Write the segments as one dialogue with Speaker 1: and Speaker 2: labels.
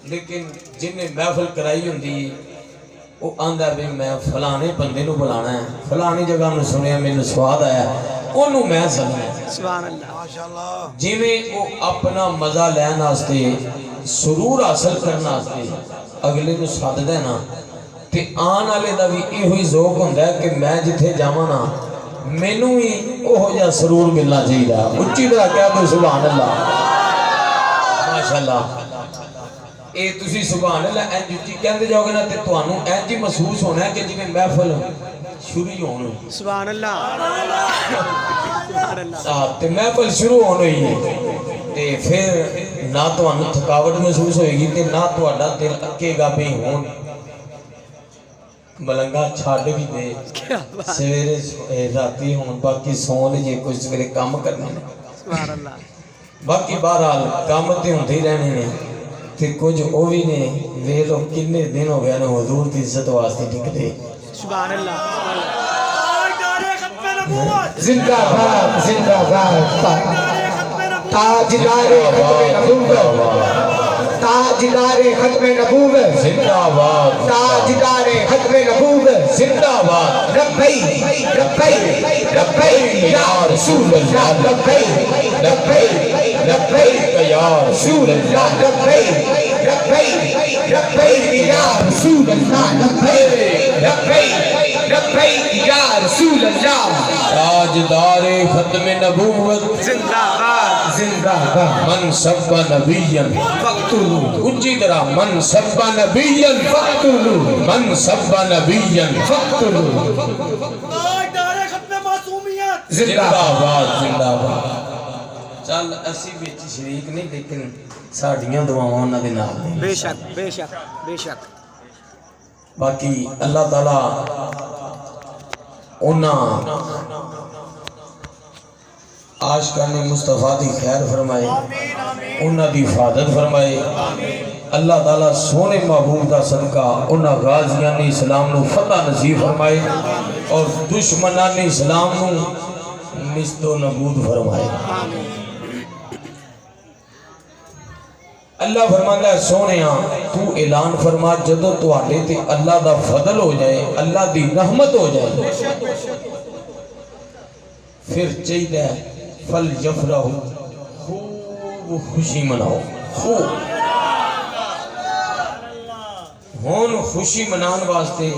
Speaker 1: لیکن جن نے محفل کرائی ہوندی وہ آندا بھی میں فلانے بندے نو بلانا ہے، فلانی جگہ میں سنیا میرے سواد آیا انہوں میں سننا ہے۔
Speaker 2: سبحان اللہ۔
Speaker 1: جی میں وہ اپنا مزہ لین آستے سرور حاصل کرنا آستے اگلے نو ساتھ دے نا تے آن آلے دا بھی یہ ہوئی ذوق ہوندہ ہے کہ میں جتھے جامانا مینو ہی اوہ جا سرور ملنا چاہیے اچھی طرح کیا تو سبحان اللہ ماشاءاللہ اے تسی سبحان اللہ این جتی کہندے جاؤ گے نا تے تو انہوں این جی محسوس ہونا ہے کہ جی میں محفل شروع ہونا ہے
Speaker 2: سبحان اللہ
Speaker 1: تے محفل شروع ہونا ہی ہے تے پھر نہ تو انہوں تھکاوٹ محسوس ہوئے گی تے نہ تو انہوں دل اکے گا بھی ہون ملنگا چھاڑ بھی دے سویرے راتی ہون باقی سون یہ کچھ سویرے کام کرنے
Speaker 2: سبحان اللہ
Speaker 1: باقی بہرحال کام تے ہوندے ہی رہنے نے تے کچھ او بھی نے وے لو کنے دن ہو گیا نے حضور کی عزت واسطے نکلے
Speaker 2: سبحان اللہ
Speaker 3: زندہ باد زندہ باد تاجدار ختم نبوت تاجدار ختم نبوت
Speaker 1: زندہ باد
Speaker 3: تاجدار ختم نبوت
Speaker 1: زندہ باد
Speaker 3: لبیک لبیک لبیک یا رسول اللہ لبیک لبیک لبیک
Speaker 1: یا
Speaker 3: رسول اللہ لبیک لبیک لبیک یا رسول اللہ لبیک لبیک لبیک یا رسول اللہ
Speaker 1: تاجدار ختم نبوت
Speaker 2: زندہ باد
Speaker 3: زندہ باد
Speaker 1: من سب نبیًا
Speaker 3: فقتلوا
Speaker 1: اونچی طرح من سب نبیًا
Speaker 3: فقتلوا
Speaker 1: من سب نبیًا
Speaker 3: فقتلوا
Speaker 1: زندہ باد زندہ باد چل اسی بیچ شریک نہیں لیکن ساڑھیاں دعاواں انہاں دے نال نے
Speaker 2: بے شک بے شک بے شک
Speaker 1: باقی اللہ تعالیٰ انہاں عاشقان مصطفیٰ دی خیر فرمائے انہاں دی حفاظت فرمائے اللہ تعالیٰ سونے محبوب دا صدقہ انہاں غازیان اسلام نو فتح نصیب فرمائے اور دشمنان اسلام نو نست و نبود فرمائے اللہ فرماتا ہے سونے تو اعلان فرما جدو تو آلے تے اللہ دا فضل ہو جائے اللہ دی رحمت ہو جائے پھر چاہیے فل یفرحو خوب خوشی مناؤ خوب ہون خوشی منان واسطے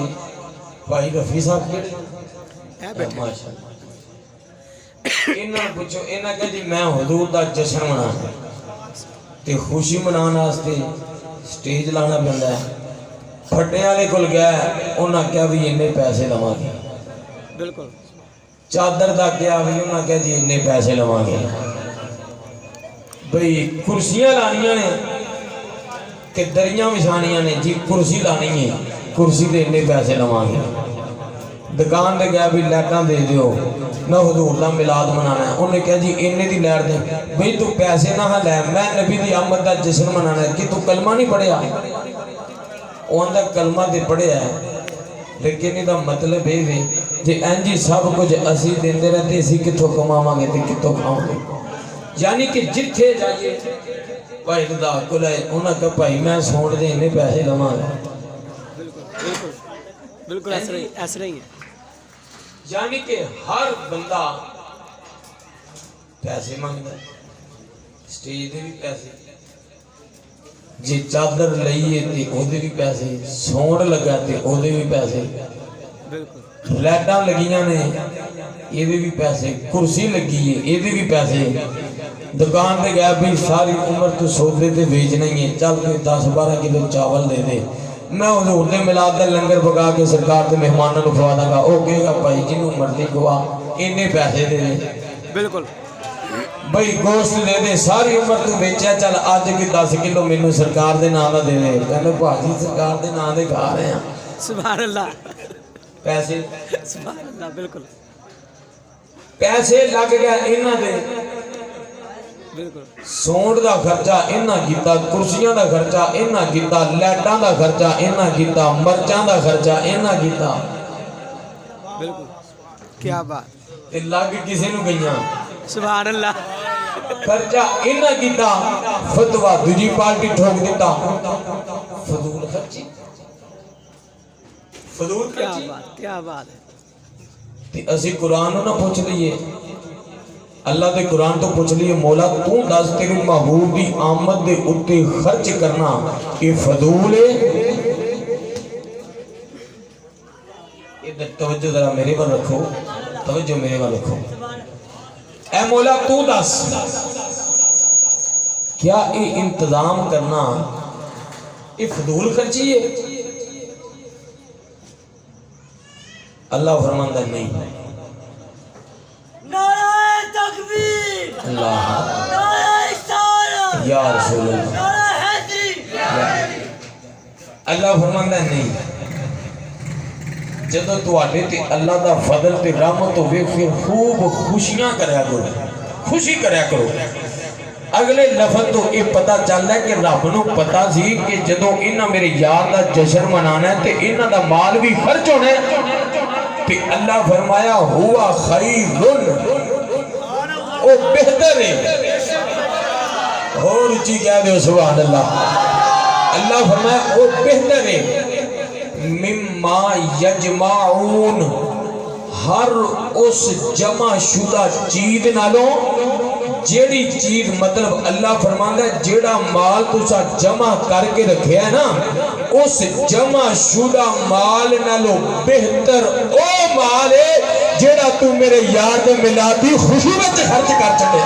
Speaker 1: بھائی رفیع صاحب کیڑے ماشاءاللہ انہاں پوچھو انہاں کہ جی میں حضور دا جشن منانا تے خوشی منان واسطے سٹیج لانا پیندا ہے پھٹے والے کول گیا انہاں کہا بھی اننے پیسے لواں گے
Speaker 2: بالکل
Speaker 1: چادر دا کیا بھی انہاں کہا جی اننے پیسے لواں گے بھئی کرسیاں لانیاں نے کہ دریاں وچھانیاں نے جی کرسی لانی ہے کرسی دے اننے پیسے لواں گے دکان دے گیا بھی لیٹاں دے دیو میں حضور دا میلاد منانا ہے انہیں کہا جی انہیں دی لیٹ دیں بھئی تو پیسے نہ لے میں نبی دی آمد دا جشن منانا ہے کہ تو کلمہ نہیں پڑھیا وہ اندھا کلمہ دے پڑھیا ہے لیکن یہ دا مطلب ہے جی انجی سب کچھ اسی دن دے رہتے اسی کتوں کماما گے تے کتوں کھاؤں گے یعنی کہ جتھے جائیے بھائی دا کل ہے انہاں کہا بھائی میں سوڑ دے انہیں پیسے لما گا
Speaker 2: بالکل ایسا ہی ہے
Speaker 1: یعنی کہ ہر بندہ پیسے مانگتا ہے سٹیج دے بھی پیسے جی چادر لئیے تے او دے بھی پیسے سوڑ لگا تے او دے بھی پیسے لیٹاں لگیاں نے یہ دے بھی پیسے کرسی لگی ہے یہ دے بھی پیسے دکان دے گیا بھی ساری عمر تو سودے تے بیچ نہیں ہے چل کے 10-12 کلو چاول دے دے میں حضور دے میلاد دا لنگر پکا کے سرکار دے مہمانوں کو کھوا داں گا او کہے گا بھائی جنوں مرضی کھوا انہیں پیسے دے دے
Speaker 2: بالکل
Speaker 1: بھائی گوشت دے دے ساری عمر تو بیچیا چل آج کی 10 کلو مینوں سرکار دے نام دے دے کہنے بھاجی سرکار دے نام دے کھا رہے ہیں
Speaker 2: سبحان اللہ
Speaker 1: پیسے
Speaker 2: سبحان اللہ بالکل
Speaker 1: پیسے لگ گیا انہاں دے
Speaker 2: بالکل
Speaker 1: سونڈ دا خرچہ انہاں کیتا کرسیاں دا خرچہ انہاں کیتا لیٹاں دا خرچہ انہاں کیتا مرچاں دا خرچہ انہاں کیتا
Speaker 2: بالکل کیا بات
Speaker 1: تے لگ کسے نو گئیاں
Speaker 2: سبحان اللہ
Speaker 1: خرچہ انہاں کیتا فتوہ دوجی پارٹی ٹھوک دیتا فضول خرچی فضول
Speaker 2: کیا
Speaker 1: خرچی
Speaker 2: بات کیا بات ہے
Speaker 1: تے اسی قرآن نہ پوچھ لئیے اللہ دے قرآن تو پوچھ لئیے مولا تو دس تیرے محبوب دی آمد دے اتے خرچ کرنا یہ فضول ہے ادھر توجہ ذرا میرے پر رکھو توجہ میرے پر رکھو اے مولا تو دس کیا یہ انتظام کرنا یہ فضول خرچی ہے اللہ فرماندہ نہیں
Speaker 4: نعرہ تکبیر
Speaker 1: اللہ
Speaker 4: نعرہ اشارہ
Speaker 1: یا رسول اللہ
Speaker 4: نعرہ حیدری
Speaker 1: اللہ فرماندہ نہیں جدو تو آٹے تے اللہ دا فضل تے رحمت ہوئے پھر خوب خوشیاں کریا کرو خوشی کریا کرو اگلے لفظ تو یہ پتا چل رہا ہے کہ رب نو پتا سی کہ جدو انہاں میرے یار دا جشن منانا ہے تے انہاں دا مال بھی خرچ ہونا ہے تے اللہ فرمایا ہوا خیرن او بہتر ہے اور اچھی کہہ دے سبحان اللہ اللہ فرمایا او بہتر ہے مما یجمعون ہر اس جمع شدہ چیز نالوں جیڑی چیز مطلب اللہ فرماندا ہے جیڑا مال تسا جمع کر کے رکھیا ہے نا اس جمع شدہ مال نالوں بہتر او مال ہے جیڑا تو میرے یاد میلادی خوشی میں خرچ کر چھڑے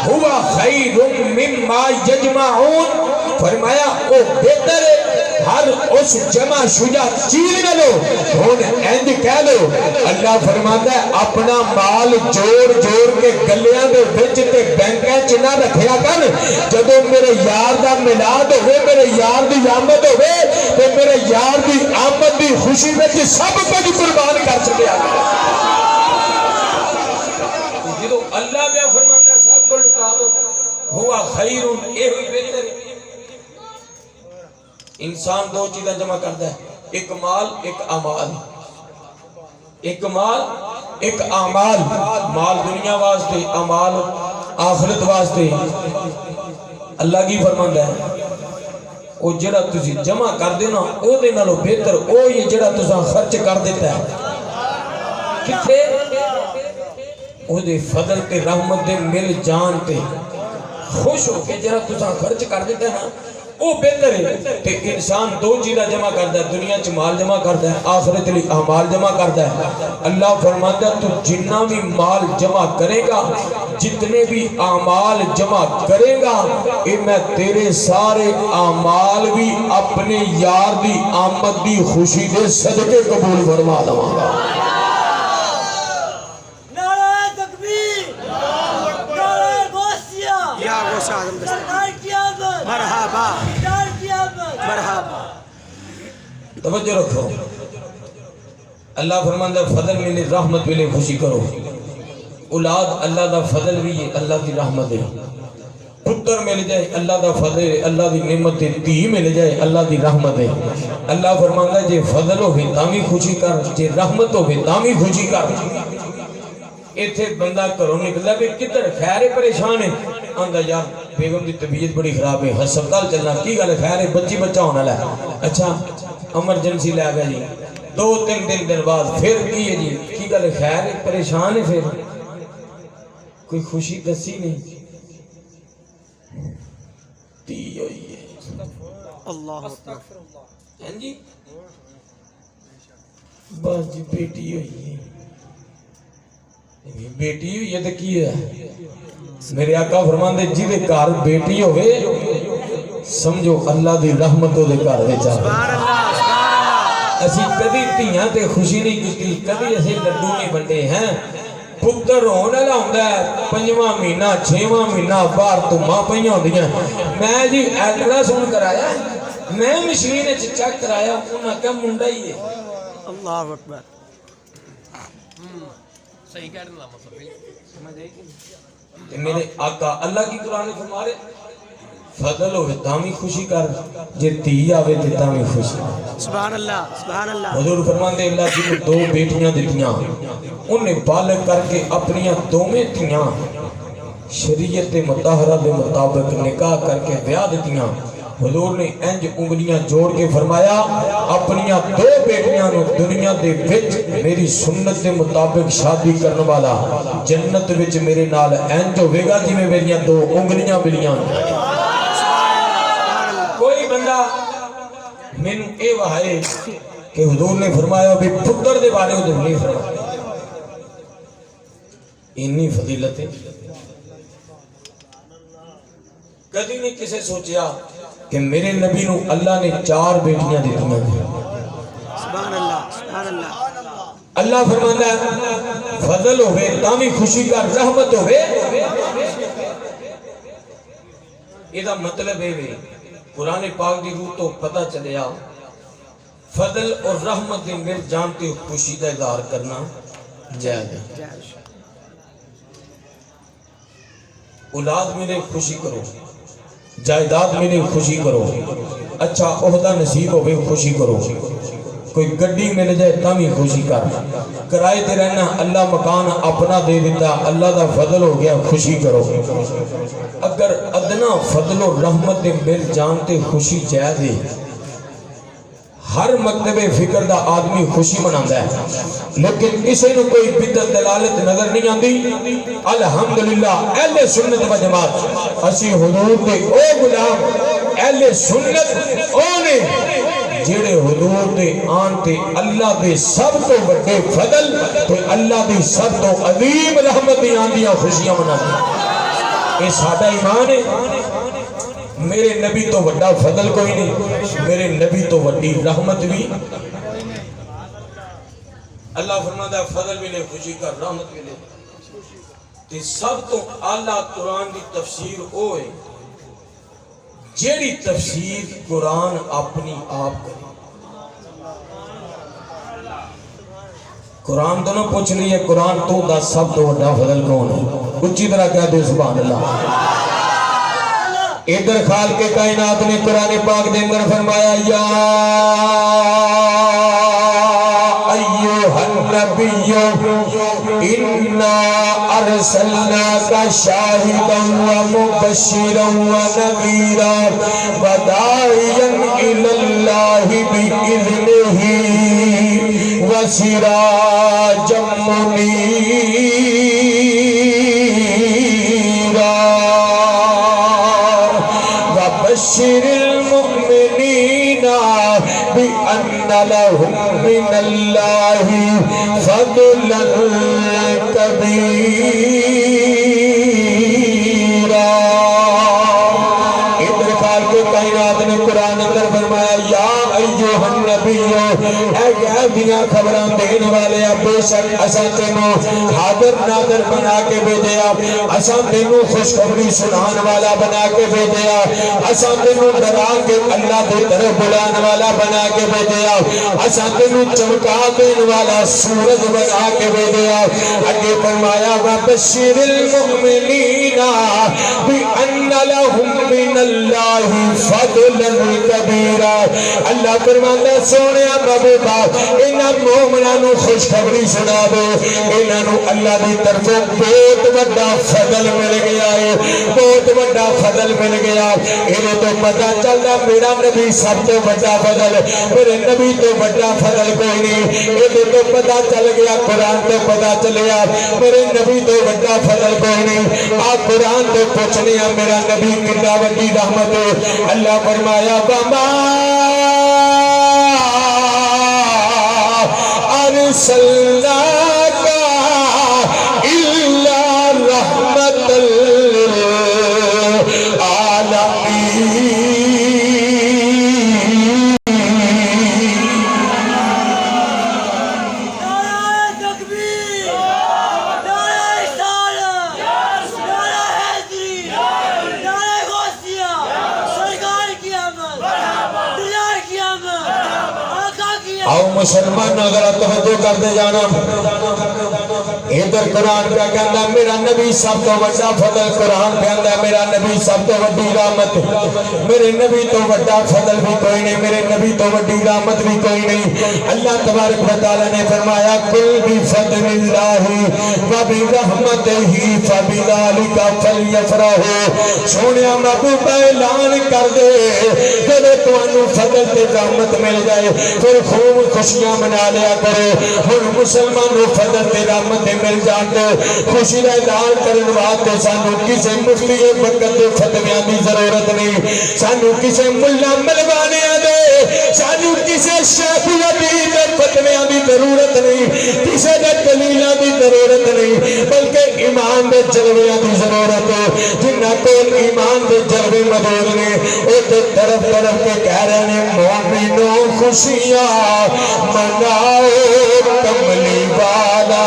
Speaker 1: ہوا خیر مما یجمعون فرمایا او بہتر ہے ہر اس جمع شجاع چیز نہ لو ہون اینج کہہ لو اللہ فرماتا ہے اپنا مال جوڑ جوڑ کے گلیاں دے وچ تے بینکاں چ نہ رکھیا کر جدوں میرے یار دا میلاد ہوئے میرے یار دی آمد ہوئے تے میرے یار دی آمد دی خوشی وچ سب کچھ قربان کر چھڈیا جدوں اللہ میں فرماتا ہے سب کو لٹا دو ہوا خیر اے ہوئی بہتر انسان دو چیزیں جمع کرتا ہے ایک مال ایک اعمال ایک مال ایک اعمال مال دنیا واسطے اعمال آخرت واسطے اللہ کی فرماندا ہے او جڑا تسی جمع کر دینا او دے نالوں بہتر او یہ جڑا تساں خرچ کر دیتا ہے کتھے او دے فضل تے رحمت دے مل جان تے خوش ہو کے جڑا تساں خرچ کر دیتا ہے نا وہ بہتر ہے کہ انسان دو چیزیں جمع کرتا ہے دنیا چ مال جمع کرتا ہے آخرت لی اعمال جمع کرتا ہے اللہ فرماتا ہے تو جتنا بھی مال جمع کرے گا جتنے بھی اعمال جمع کرے گا کہ میں تیرے سارے اعمال بھی اپنے یار دی آمد دی خوشی دے صدقے قبول فرما دوں گا
Speaker 4: نعرہ تکبیر نعرہ غوثیہ
Speaker 2: یا غوث اعظم دست
Speaker 4: سرکار کی آمد
Speaker 2: مرحبا
Speaker 4: سرکار کی آمد
Speaker 2: مرحبا
Speaker 1: توجہ رکھو اللہ فرماتا ہے فضل ملے رحمت ملے خوشی کرو اولاد اللہ دا فضل بھی ہے اللہ دی رحمت ہے پتر مل جائے اللہ دا فضل ہے اللہ دی نعمت ہے تی مل جائے اللہ دی رحمت ہے اللہ فرماتا ہے جے فضل ہو بھی تامی خوشی کر جے رحمت ہو بھی تامی خوشی کر ایتھے بندہ کرو نکلا بھی کدھر خیر پریشان ہے آندا یار بیگم دی طبیعت بڑی خراب ہے ہسپتال چلنا کی گل ہے خیر ہے بچی بچہ ہونا لے اچھا ایمرجنسی لے گیا جی 2-3 دن بعد پھر کی ہے جی کی گل ہے خیر ہے پریشان ہے پھر کوئی خوشی دسی نہیں تی ہوئی ہے
Speaker 2: اللہ اکبر
Speaker 1: ہیں جی بس جی بیٹی ہوئی ہے بیٹی ہوئی ہے تو کی ہے میرے آقا فرماندے جی دے گھر بیٹی ہوئے سمجھو اللہ دی رحمتوں دے گھر دے چاہے
Speaker 2: سبحان اللہ سبحان اللہ
Speaker 1: اسی کبھی تیاں تے خوشی نہیں کی کبھی اسی لڈو نہیں بنتے ہیں پتر ہونے لا ہوندا ہے 5واں مہینہ 6واں مہینہ باہر تماں پئیاں ہوندیاں میں جی الٹرا ساؤنڈ کرایا میں مشین وچ چیک کرایا انہاں کہ منڈا ہی ہے
Speaker 2: اللہ اکبر
Speaker 5: صحیح کہہ رہا مطلب
Speaker 1: میرے آقا اللہ کی قرآن فرما رہے فضل ہوئے تامی خوشی کر جے تی آوے تے تامی خوشی
Speaker 2: سبحان اللہ سبحان اللہ
Speaker 1: حضور فرماندے اللہ جی نے 2 بیٹیاں دیتیاں انہیں بالغ کر کے اپنیاں 2 تیاں شریعت مطہرہ دے مطابق نکاح کر کے بیاہ دتیاں حضور نے انج انگلیاں جوڑ کے فرمایا اپنیاں دو بیٹیاں نو دنیا دے وچ میری سنت دے مطابق شادی کرنے والا جنت وچ میرے نال انج ہوے گا جی میں میریاں دو انگلیاں ملیاں کوئی بندہ مینوں اے وہائے کہ حضور نے فرمایا بھی پتر دے بارے حضور نے فرمایا انی فضیلت ہے کدی نہیں کسے سوچیا کہ میرے نبی نو اللہ نے 4 بیٹیاں دیتیاں ہیں
Speaker 2: سبحان اللہ سبحان اللہ
Speaker 1: اللہ فرماتا ہے فضل ہوئے تامی خوشی کا رحمت ہوئے یہ دا مطلب ہے قرآن پاک دی روح تو پتہ چلیا فضل اور رحمت دے مل جانتے خوشی دا اظہار کرنا جائز ہے اولاد ملے خوشی کرو جائیداد ملے خوشی کرو اچھا عہدہ نصیب ہوئے خوشی کرو کوئی گڈی مل جائے تامی خوشی کر کرائے تے رہنا اللہ مکان اپنا دے دیتا اللہ دا فضل ہو گیا خوشی کرو اگر ادنا فضل و رحمت دے مل جانتے خوشی جائز ہے ہر مکتب فکر دا آدمی خوشی مناندہ ہے لیکن اسے نو کوئی بدت دلالت نظر نہیں آندی الحمدللہ اہل سنت و جماعت اسی حضور دے او غلام اہل سنت اونے جیڑے حضور دے آنتے اللہ دے سب تو بڑے فضل تو اللہ دے سب تو عظیم رحمت دی آندیاں خوشیاں مناندی یہ سادہ ایمان ہے میرے نبی تو بڑا فضل کوئی نہیں میرے نبی تو بڑی رحمت بھی اللہ فرماتا ہے فضل ملے خوشی کا رحمت ملے تے سب تو اعلیٰ قرآن دی تفسیر ہوئے جیڑی تفسیر قرآن اپنی آپ کرے قرآن تو نہ پوچھ لیے قرآن تو دا سب تو بڑا فضل کون ہے اچھی طرح کہہ دے سبحان اللہ ادھر خالق کائنات نے قرآن پاک دے اندر فرمایا یا ایوہ النبی انا ارسلناک شاہدا و مبشرا و نذیرا وداعیا الی اللہ بإذنہ و سراجا منیرا بشر المؤمنین بأن لهم من اللہ فضلا کبیرا ادھر خالق کائنات نے قرآن اندر فرمایا یا ایوہ النبی اے غیبیاں خبران دین والے بے شک اساں تینوں حاضر ناظر بنا کے بھیجیا اساں تینوں خوشخبری سنان والا بنا کے بھیجیا اساں تینوں ڈرا کے اللہ کی طرف بلان والا بنا کے بھیجیا اساں تینوں چمکا دین والا سورج بنا کے بھیجیا اگے فرمایا وبشر المؤمنین بأن لهم من اللہ فضلا کبیرا اللہ فرماتا سونے محبوبا انہاں مومناں نو خوشخبری سنا دو انہاں نو اللہ دی طرفوں بہت بڑا فضل مل گیا ہے بہت بڑا فضل مل گیا انہیں تو پتہ چلتا میرا نبی سب تو بڑا فضل میرے نبی تو بڑا فضل کوئی نہیں انہیں تو پتہ چل گیا قرآن تو پتہ چلیا میرے نبی تو بڑا فضل کوئی نہیں آپ قرآن تو پوچھنے ہیں میرا نبی کتنا بڑی رحمت ہے اللہ فرمایا وما ارسلناک الا رحمت مسلمان اگر توجہ کرتے جانا ادھر قرآن پہ کہنا میرا نبی سب تو بڑا فضل قرآن پہ کہنا میرا نبی سب تو بڑی رحمت میرے نبی تو بڑا فضل بھی کوئی نہیں میرے نبی تو بڑی رحمت بھی کوئی نہیں اللہ تبارک و تعالی نے فرمایا کل بفضل اللہ وبرحمتہ فبذلک فلیفرحوا سونیا محبوب اعلان کر دے جب تانوں فضل تے رحمت مل جائے پھر خوب خوشیاں منا لیا کرو ہن مسلمانوں فضل تے رحمت مل جاتے خوشی کا اظہار کرنے واسطے سانو کسی مفتی وقت دے فتویاں دی ضرورت نہیں سانو کسی ملا ملوانے دے سانو کسی شیخ الحدیث دے فتویاں دی ضرورت نہیں کسی دے دلیلاں دی ضرورت نہیں بلکہ ایمان دے جلویاں دی ضرورت ہے جنہاں کول ایمان دے جلوے موجود نے او تے طرف طرف کے کہہ رہے ہیں مومنوں خوشیاں مناؤ کملی والا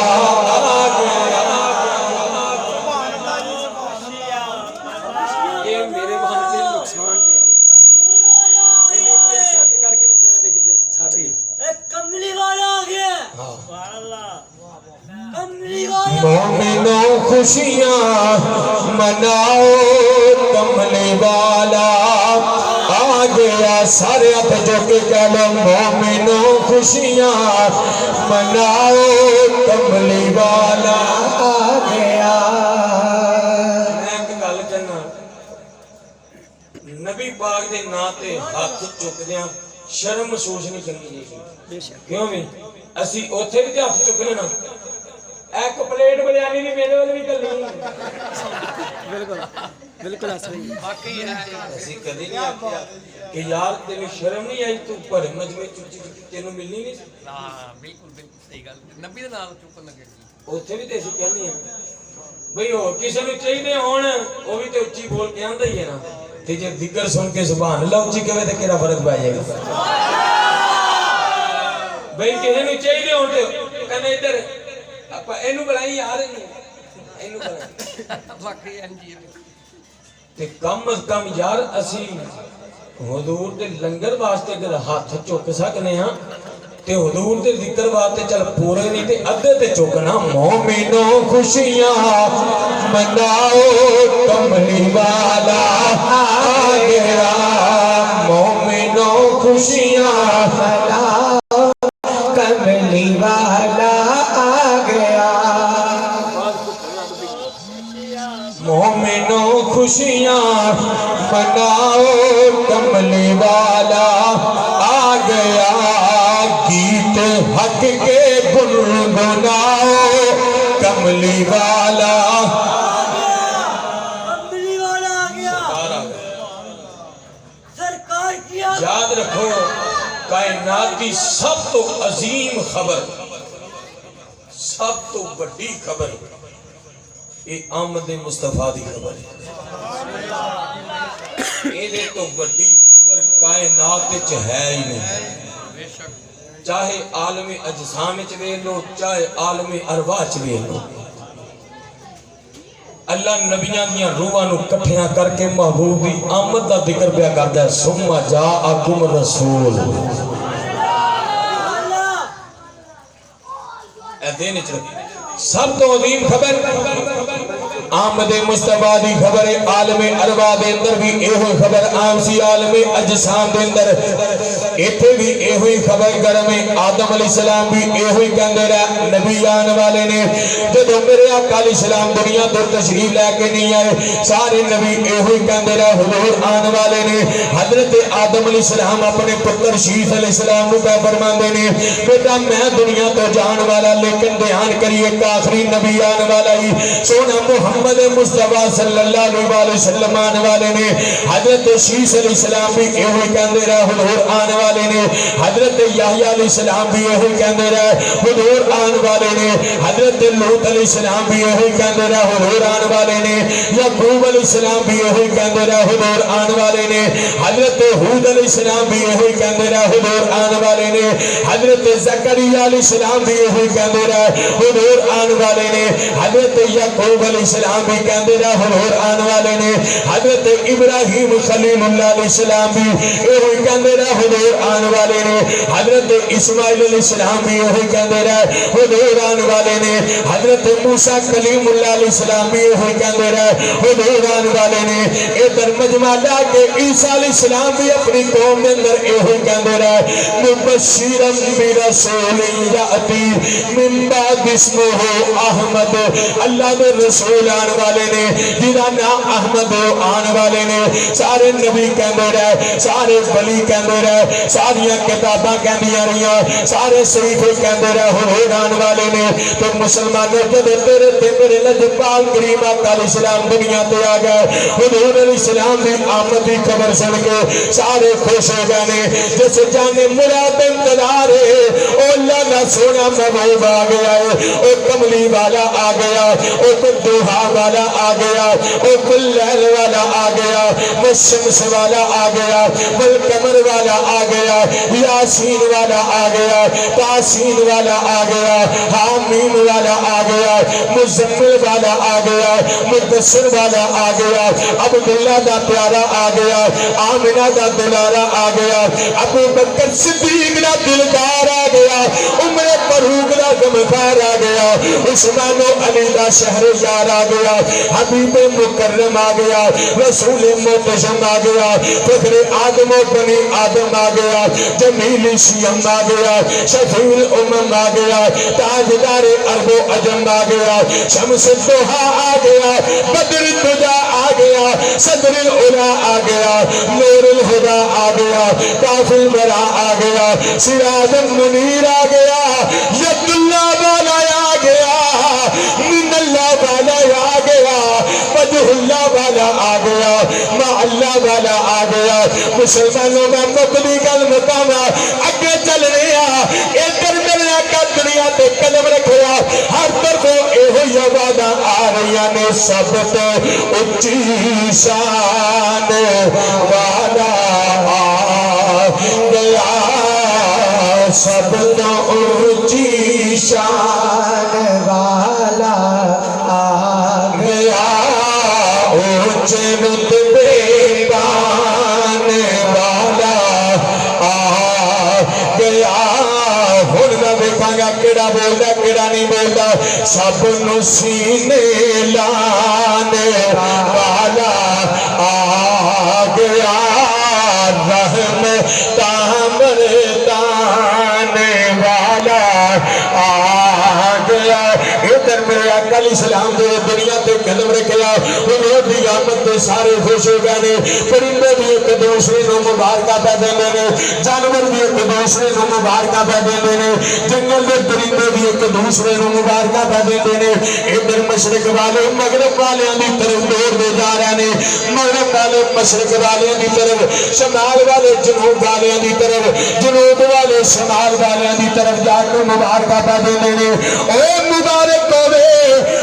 Speaker 5: یہ میرے وہاں سے نقصان دے رہی انہیں کوئی چھٹ کر کے نہ جگہ دے کسے چھٹ گئی
Speaker 4: ایک کملی والا آ گیا کملی والا
Speaker 1: مومنوں خوشیاں مناؤ کملی والا آ گیا سارے ہاتھ جو کہ کہہ لو مومنوں خوشیاں مناؤ کملی والا آ گیا میں ایک گل کہنا نبی پاک دے نا تے ہاتھ چکدیاں شرم محسوس نہیں کرنی چاہیے کیوں بھی اسی اوتھے بھی تے ہاتھ چکنے نا ایک پلیٹ بریانی نہیں میرے والے بھی کرنی
Speaker 2: بالکل بالکل صحیح
Speaker 5: واقعی ہے
Speaker 1: اسی کدی نہیں آکھیا کہ یار تینوں شرم نہیں آئی تو پر مجمے چچی تینوں ملنی نہیں
Speaker 5: ہاں بالکل بالکل صحیح گل نبی دے نال چکن لگے
Speaker 1: اوتھے بھی تے اسی کہنے ہیں بھئی ہو کسے نوں چاہیے ہون او بھی تے اچھی بول کے آندا ہی ہے نا تے جے ذکر سن کے سبحان اللہ اچھی کہے تے کیڑا فرق پے جائے گا بھئی کسے نوں چاہیے ہون تے کہنے ادھر اپا اینو بلائی یار اینو بلائی
Speaker 5: واقعی ہے جی
Speaker 1: تے کم از کم یار اسی حضور دے لنگر واسطے اگر ہاتھ چک سکنے ہاں تے حضور دے ذکر واسطے چل پورے نہیں تے ادھے تے چکنا مومنوں خوشیاں مناؤ کملی والا آ گیا مومنوں خوشیاں مناؤ کملی والا آ گیا مومنوں خوشیاں مناؤ کملی والا آ گیا گیت حق کے گنگناؤ کملی والا
Speaker 4: کملی والا آ گیا سرکار کیا
Speaker 1: یاد رکھو کائنات کی سب تو عظیم خبر سب تو بڑی خبر یہ آمد مصطفیٰ دی خبر ہے یہ تو بڑی خبر کائنات وچ ہے ہی نہیں چاہے عالم اجسام وچ ویکھ لو چاہے عالم ارواح وچ ویکھ لو اللہ نبیاں دیاں روحاں نو کٹھیاں کر کے محبوب دی آمد دا ذکر پیا کردا ہے ثم جاءکم الرسول اے دین وچ سب تو عظیم خبر آمد مصطفیٰ دی خبر عالم ارواح دے اندر بھی ایہو خبر عام سی عالم اجسام دے اندر ایتھے بھی ایہو خبر گرم آدم علیہ السلام بھی ایہو کہندے رہے نبی آن والے نے جدوں میرے آقا علیہ السلام دنیا تو تشریف لے کے نہیں آئے سارے نبی ایہو کہندے رہے حضور آن والے نے حضرت آدم علیہ السلام اپنے پتر شیث علیہ السلام نو پہ فرماندے نے بیٹا میں دنیا تو جان والا لیکن دھیان کریے کہ آخری نبی آن والا ہی سونا محمد مصطفیٰ صلی اللہ علیہ وسلم آن والے نے حضرت شیث علیہ السلام بھی ایہو کہندے رہے حضور آن والے نے حضرت یحییٰ علیہ السلام بھی ایہو کہندے رہے حضور آن والے نے حضرت لوط علیہ السلام بھی ایہو کہندے رہے حضور آن والے نے یعقوب علیہ السلام بھی ایہو کہندے رہے حضور آن والے نے حضرت ہود علیہ السلام بھی ایہو کہندے رہے حضور آن والے نے حضرت زکریا علیہ السلام بھی ایہو کہندے رہے حضور آن والے نے حضرت یعقوب علیہ السلام بھی کہندے رہے حضور آن والے نے حضرت ابراہیم خلیل اللہ علیہ السلام بھی ایہو کہندے رہے حضور حضور آن والے نے حضرت اسماعیل علیہ السلام بھی وہی کہندے رہے حضور آن والے نے حضرت موسیٰ کلیم اللہ علیہ السلام بھی وہی کہندے رہے حضور آن والے نے ادھر مجمع لا کے عیسیٰ علیہ السلام بھی اپنی قوم کے اندر وہی کہندے رہے مبشرا برسول یاتی من بعد اسمہ احمد اللہ دے رسول آن والے نے جدا نام احمد آن والے نے سارے نبی کہندے رہے سارے ولی کہندے رہے ساریاں کتاباں کہندیاں رہیاں سارے صحیفے کہندے رہے حضور آن والے نے تو مسلمانوں جب تیرے تے میرے لجپال کریم آقا علیہ السلام دنیا تے آ گئے حضور علیہ السلام دی آمد کی خبر سن کے سارے خوش ہو گئے نے جیسے جانے مراد انتظار ہے او اللہ نہ سونا محبوب آ گیا ہے او کملی والا آ گیا او دوحا والا آ گیا او کلیل والا آ گیا وہ شمس والا آ گیا والقمر والا آ گیا یاسین والا آ گیا تاسین والا آ گیا حامیم والا آ گیا مزمل والا آ گیا مدثر والا آ گیا عبداللہ دا پیارا آ گیا آمنہ دا دلارا آ گیا ابو بکر صدیق دا دلدار آ گیا عمر فاروق دا غمخوار آ گیا عثمان و علی دا شہریار آ گیا حبیب مکرم آ گیا رسول محتشم آ گیا فخر آدم و بنی آدم آ گیا جمیل شیم آ گیا شفیع الامم آ گیا تاجدار عرب و عجم آ گیا شمس الضحا آ گیا بدر الدجا آ گیا صدر العلا آ گیا نور الہدا آ گیا کاف البرا آ گیا سراج المنیر آ گیا ید اللہ والا آ گیا من اللہ والا آ گیا وجہ اللہ والا آ گیا ما اللہ والا آ گیا مسلمانوں میں مقدی گل مقامہ اگے چل رہا ادھر میرے آقا دنیا تے قدم رکھیا ہر طرف ایہو یوادہ آ رہی نے سب تو اچھی شان والا آ گیا سب تو اچھی شان والا آ گیا اونچے رتبے پانے والا آ گیا ہن میں دیکھاں گا کیڑا بولدا کیڑا نہیں بولدا سب نو سینے لانے والا آ گیا رحمت برتانے والا آ گیا ادھر میرے آقا علیہ السلام دے دنیا تے قدم رکھیا حضور دی آمد تے سارے خوش ہو گئے نے پرندے بھی ایک دوسرے نو مبارکاں پہ دیندے نے جانور بھی ایک دوسرے نو مبارکاں پہ دیندے نے جنگل دے پرندے بھی ایک دوسرے نو مبارکاں پہ دیندے نے ادھر مشرق والے مغرب والیاں دی طرف دوڑ دے جا رہے نے مغرب والے مشرق والیاں دی طرف شمال والے جنوب والیاں دی طرف جنوب والے شمال والیاں دی طرف جا کے مبارکاں پہ دیندے نے اے مبارک ہوے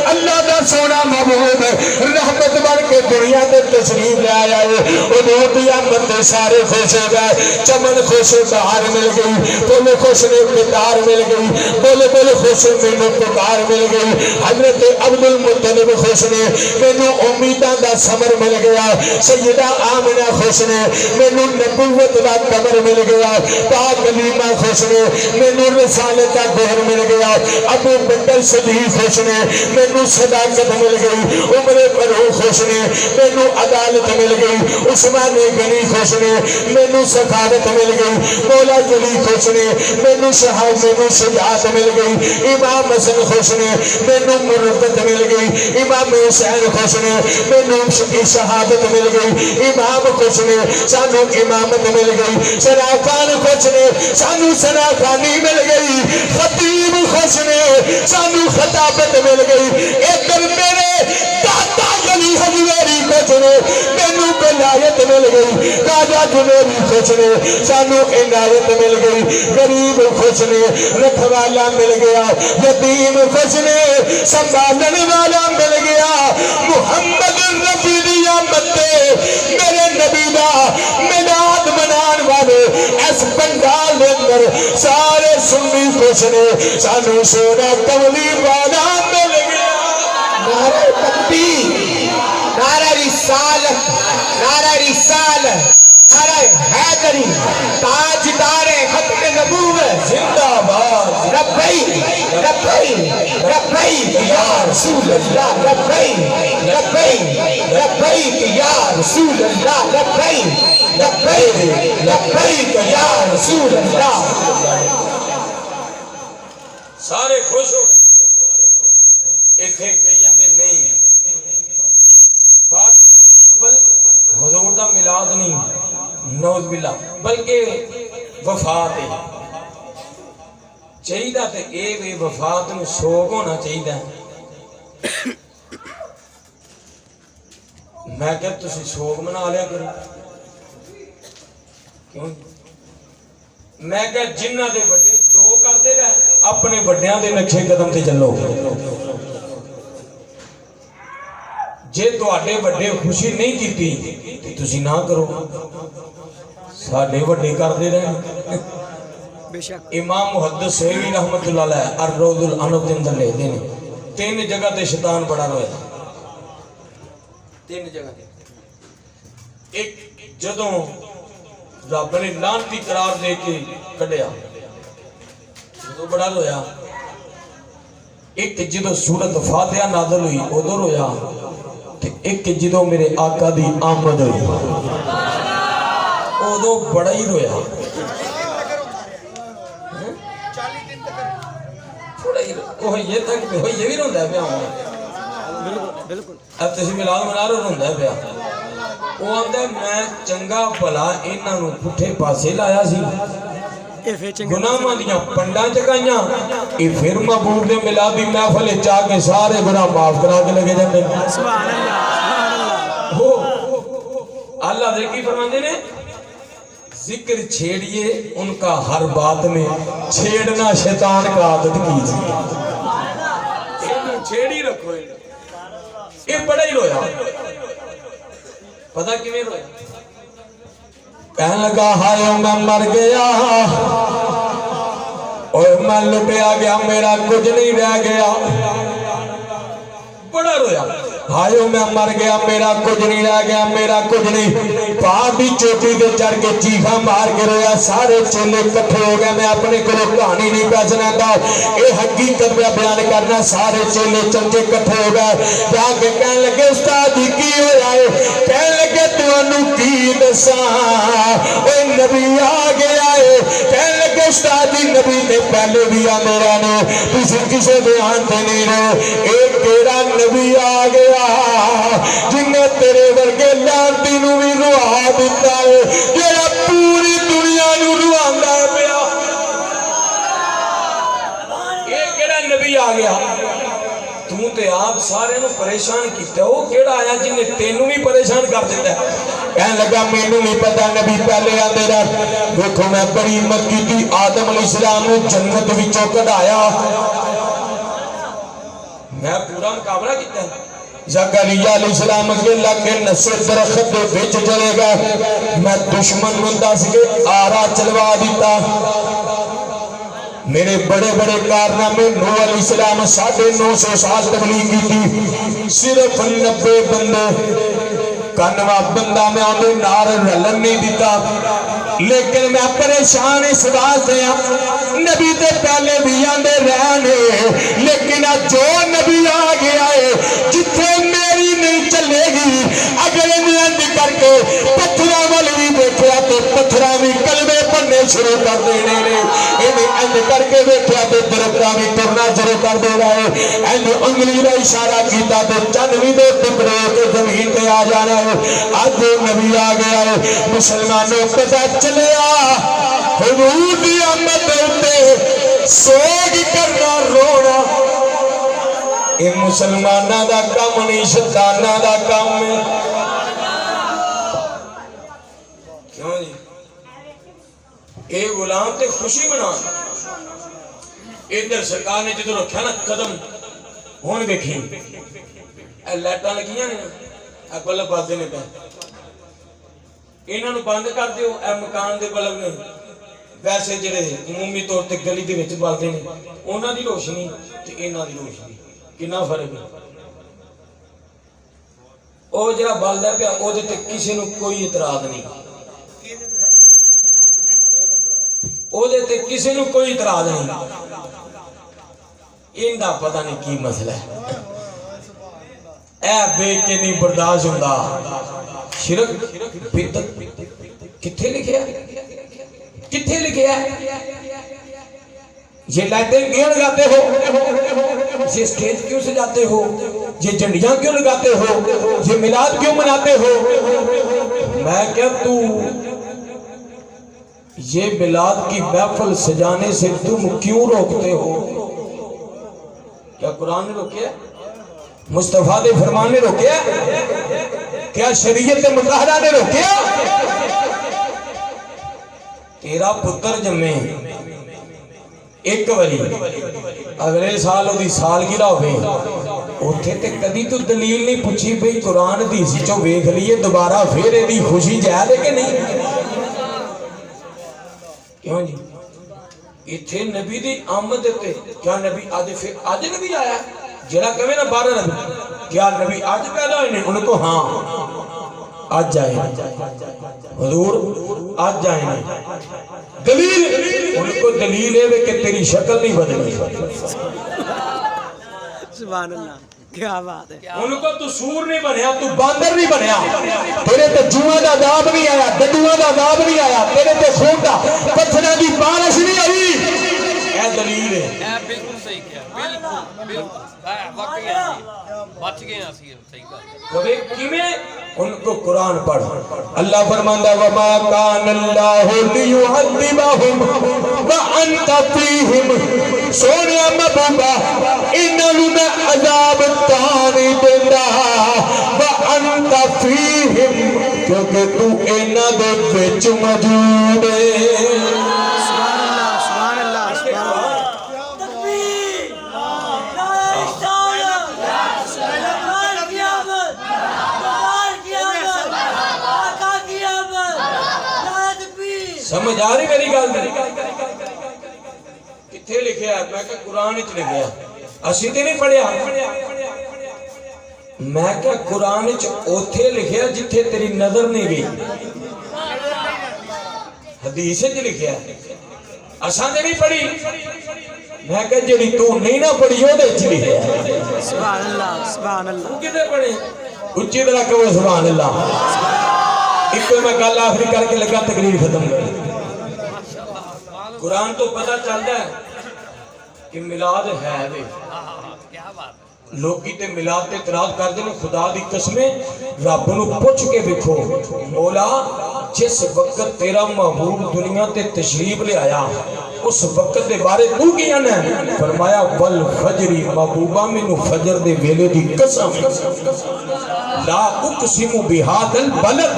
Speaker 1: اللہ دا سونا محبوب رحمت بن کے دنیا تے تشریف لے آیا ہے حضور دی آمد تے سارے خوش ہو گئے چمن خوش بہار مل گئی بولے خوش نے پتار مل گئی بولے بولے خوش مینوں پکار مل گئی حضرت عبد المطلب خوش نے مینوں امیداں دا ثمر مل گیا سیدہ آمنہ خوش نے مینوں نبوت دا قمر مل گیا پاک کلیمہ خوش نے مینوں رسالت دا گوہر مل گیا ابو بکر صدیق خوش نے مینوں صداقت مل گئی عمر فاروق خوش نے مینوں عدالت مل گئی عثمان غنی خوش نے مینوں سخاوت مل گئی مولا علی خوش نے مینوں شجاعت مل گئی امام حسن خوش نے مینوں مربت مل گئی امام حسین خوش نے مینوں شہادت مل گئی امام خوش نے سانو امامت مل گئی سراخان خوش نے سانو سراخانی مل گئی خطیب خوش نے سانو خطابت مل گئی ادھر میرے داتا علی حجویری خوش نے مینوں ولایت مل گئی خواجہ جنیدی خوش نے سانو عنایت مل گئی غریب خوش نے رکھوالا مل گیا یتیم خوش نے سنبھالن والا مل گیا محمد رفیع دی آمد تے میرے نبی دا میلاد منان والے اس پنڈال دے اندر سارے سنی خوش نے سانو سونا کملی والا مل گیا
Speaker 3: نعرہ تکبیر نعرہ رسالت نعرہ رسالت نعرہ حیدری تاجدار رسول اللہ لبیک لبیک لبیک یا رسول اللہ لبیک لبیک لبیک یا رسول اللہ.
Speaker 1: سارے خوش ہو اتنے کئی جاندے نہیں بات حضور دا میلاد نہیں نعوذ باللہ بلکہ وفات ہے چاہیے تے اے وی وفات نو سوگ ہونا چاہیے. میں کہ تسی سوگ منا لیا کرو کیوں میں کہ جنہ دے بڑے جو کرتے رہے اپنے بڑیاں دے نقشے قدم تے چلو. جے تواڈے بڑے خوشی نہیں کیتی تے تسی نہ کرو ساڈے بڑے کردے رہے.
Speaker 2: بے شک
Speaker 1: امام محدث سیوی رحمت اللہ علیہ الروض الانف دے اندر لکھدے نے 3 جگہ تے شیطان بڑا رویا. 3 جگہ تے ایک جدوں رب نے لعنتی قرار دے کے کڈیا جدوں بڑا رویا. ایک جدوں سورۃ فاتحہ نازل ہوئی ادوں رویا تے ایک جدوں میرے آقا دی آمد ہوئی ادوں بڑا ہی رویا. تھوڑا ہی وہ یہ تک وہ یہ بھی روندا ہے پیا
Speaker 2: بالکل بالکل
Speaker 1: اب تسی میلاد منا رہے روندا ہے پیا. وہ آندا میں چنگا بھلا انہاں نوں پٹھے پاسے لایا سی
Speaker 2: اے پھر چنگا
Speaker 1: گناہاں دیاں پنڈاں چکائیاں اے پھر محبوب دے میلاد دی محفل وچ آ کے سارے گناہ معاف کرا کے لگے جاندے.
Speaker 2: سبحان اللہ سبحان اللہ.
Speaker 1: ہو اللہ دے کی فرماندے نے ذکر چھیڑیے ان کا ہر بات میں چھیڑنا شیطان کا عادت کیجیے. چھیڑی رکھو یہ بڑا ہی رویا. پتہ کیویں رویا کہنے لگا ہائے میں مر گیا اور میں لٹیا گیا میرا کچھ نہیں رہ گیا. بڑا رویا ہائے میں مر گیا میرا کچھ نہیں رہ گیا میرا کچھ نہیں. پہاڑ دی چوٹی تے چڑھ کے چیخا مار کے رویا. سارے چیلے اکٹھے ہو گئے. میں اپنے کولوں کہانی نہیں پیا سناتا اے حقیقت پہ بیان کرنا. سارے چیلے چمچے اکٹھے ہو گئے جا کے کہنے لگے استاد جی کی ہویا ہے. کہنے لگے تانوں کی دساں اے نبی آ گیا ہے. کہنے لگے استاد جی نبی نے پہلے بھی آندے رہے تسی کسے بیان تے نہیں رہے. ایک تیرا نبی آ گیا جن نے تیرے ورگے لعنتی نو بھی روا دیتا ہے جڑا پوری دنیا نو رواندا ہے پیا. یہ کیڑا نبی آ گیا تو تے آپ سارے نو پریشان کیتا وہ کیڑا آیا جن نے تینوں بھی پریشان کر دیتا ہے. کہنے لگا مینوں نہیں پتا نبی پہلے آندے رہے. دیکھو میں بڑی ہمت کیتی آدم علیہ السلام نو جنت وچوں کڈایا میں پورا مقابلہ کیتا ہے. زکریا علیہ السلام اکیلا کے نسے درخت دے وچ چلے گئے. میں دشمن نوں دس کے آرا چلوا دیتا. میرے بڑے بڑے کارنامے نوح علیہ السلام 950 سال تبلیغ کی تھی. صرف 90 بندے کنوا بندہ میں آنے نار رلن نہیں دیتا. لیکن میں پریشان اس بات سے نبی تے پہلے بھی آندے رہنے لیکن جو نبی آ گیا ہے جتھے میری نہیں چلے گی اگر انہیں کر کے پتھرہ والی بھی بیٹھیا تو پتھرہ بھی کلمے پڑھنے شروع کر دینے نے. انہیں اند کر کے بیٹھیا تو درختہ بھی ٹرنا شروع کر دے رہا ہے. انہیں انگلی کا اشارہ کیتا تو چند بھی دو ٹکڑے کے زمین پہ آ جانا ہے. آج جو نبی آ گیا ہے مسلمانوں پتہ چلیا حضور دی آمد ہوتے سوگ کرنا رونا یہ مسلمانہ دا کام نہیں شیطانہ دا کام ہے. کیوں جی اے غلام تے خوشی منا ادھر سرکار نے جدو رکھا نا قدم ہون دیکھی اے لائٹاں لگیاں نے اے بلب بازے نے پہ انہاں نو بند کر دیو اے مکان دے بلب نے ویسے جڑے عمومی طور تے گلی دے وچ بلدے نے انہاں دی روشنی تے انہاں دی روشنی کنا فرق ہے. او جڑا بلدا پیا او دے تے کسے نو کوئی اعتراض نہیں او دے تے کسے نو کوئی اعتراض نہیں. ان دا پتہ نہیں کی مسئلہ ہے اے بے کے نہیں برداشت ہوتا شرک بدعت کتھے لکھیا کتھے لکھیا یہ لائٹیں کیوں لگاتے ہو یہ سٹیج کیوں سجاتے ہو یہ جھنڈیاں کیوں لگاتے ہو یہ میلاد کیوں مناتے ہو میں کیا تو یہ میلاد کی محفل سجانے سے تم کیوں روکتے ہو کیا قرآن نے روکیا مصطفیٰ دے فرمان نے روکیا کیا شریعت مطہرہ نے روکیا تیرا پتر جمے ایک وری اگلے سال وہ دی سالگرہ ہوئے اوتھے تے کدی تو دلیل نہیں پوچھی بھئی قرآن دی سی چو ویکھ لیے دوبارہ پھر دی خوشی جائے کہ نہیں کیوں جی اتھے نبی دی آمد دیتے کیا نبی آج نبی آیا جڑا کہے نا 12 نبی کیا نبی آج پیدا ہوئے ان کو ہاں آج جائیں حضور آج جائیں دلیل ان کو دلیل ہے کہ تیری شکل نہیں بدلی
Speaker 2: سبحان اللہ کیا بات ہے
Speaker 1: ان کو تو سور نہیں بنیا تو باندر نہیں بنیا تیرے تے جوہاں دا عذاب نہیں آیا ڈڈوہاں دا عذاب نہیں آیا تیرے تے خون دا پتھراں دی بارش نہیں آئی اے دلیل ہے
Speaker 5: اے بالکل صحیح کیا بالکل واقعی بچ گئے ہیں اسی صحیح بات
Speaker 1: کبھی کیویں ان کو قرآن پڑھ اللہ فرماندا وما کان اللہ لیعذبہم وانت فیہم سونیا محبوبہ انہوں نے عذاب تانی دیندا وانت فیہم کیونکہ تو انہاں دے وچ موجود ہے
Speaker 2: سبحان اللہ سبحان اللہ
Speaker 4: تکبیر نعرہ رسالت نعرہ قیامت نعرہ قیامت آقا قیامت نعرہ تکبیر
Speaker 1: سمجھ آ رہی میری گل کتھے لکھیا ہے میں کہ قرآن وچ لکھیا اسی تے نہیں پڑھیا میں کہ قرآن وچ اوتھے لکھیا جتھے تیری نظر نہیں گئی حدیث وچ لکھیا اساں تے نہیں پڑھی میں کہ جڑی تو نہیں نہ پڑھی او دے وچ لکھیا
Speaker 2: سبحان اللہ سبحان اللہ
Speaker 1: تو کتے پڑھے اچھی طرح کہو سبحان اللہ ایک میں گل آخری کر کے لگا تقریر ختم کر قرآن تو پتہ چلتا ہے کہ میلاد ہے وے
Speaker 5: کیا بات
Speaker 1: لوگی تے میلاد تے اعتراض کر دے خدا دی قسمیں رب نو پوچھ کے دیکھو مولا جس وقت تیرا محبوب دنیا تے تشریف لے آیا اس وقت دے بارے تو کیا نے فرمایا والفجری محبوبہ مینوں فجر دے ویلے دی قسم لا اقسم بہذا البلد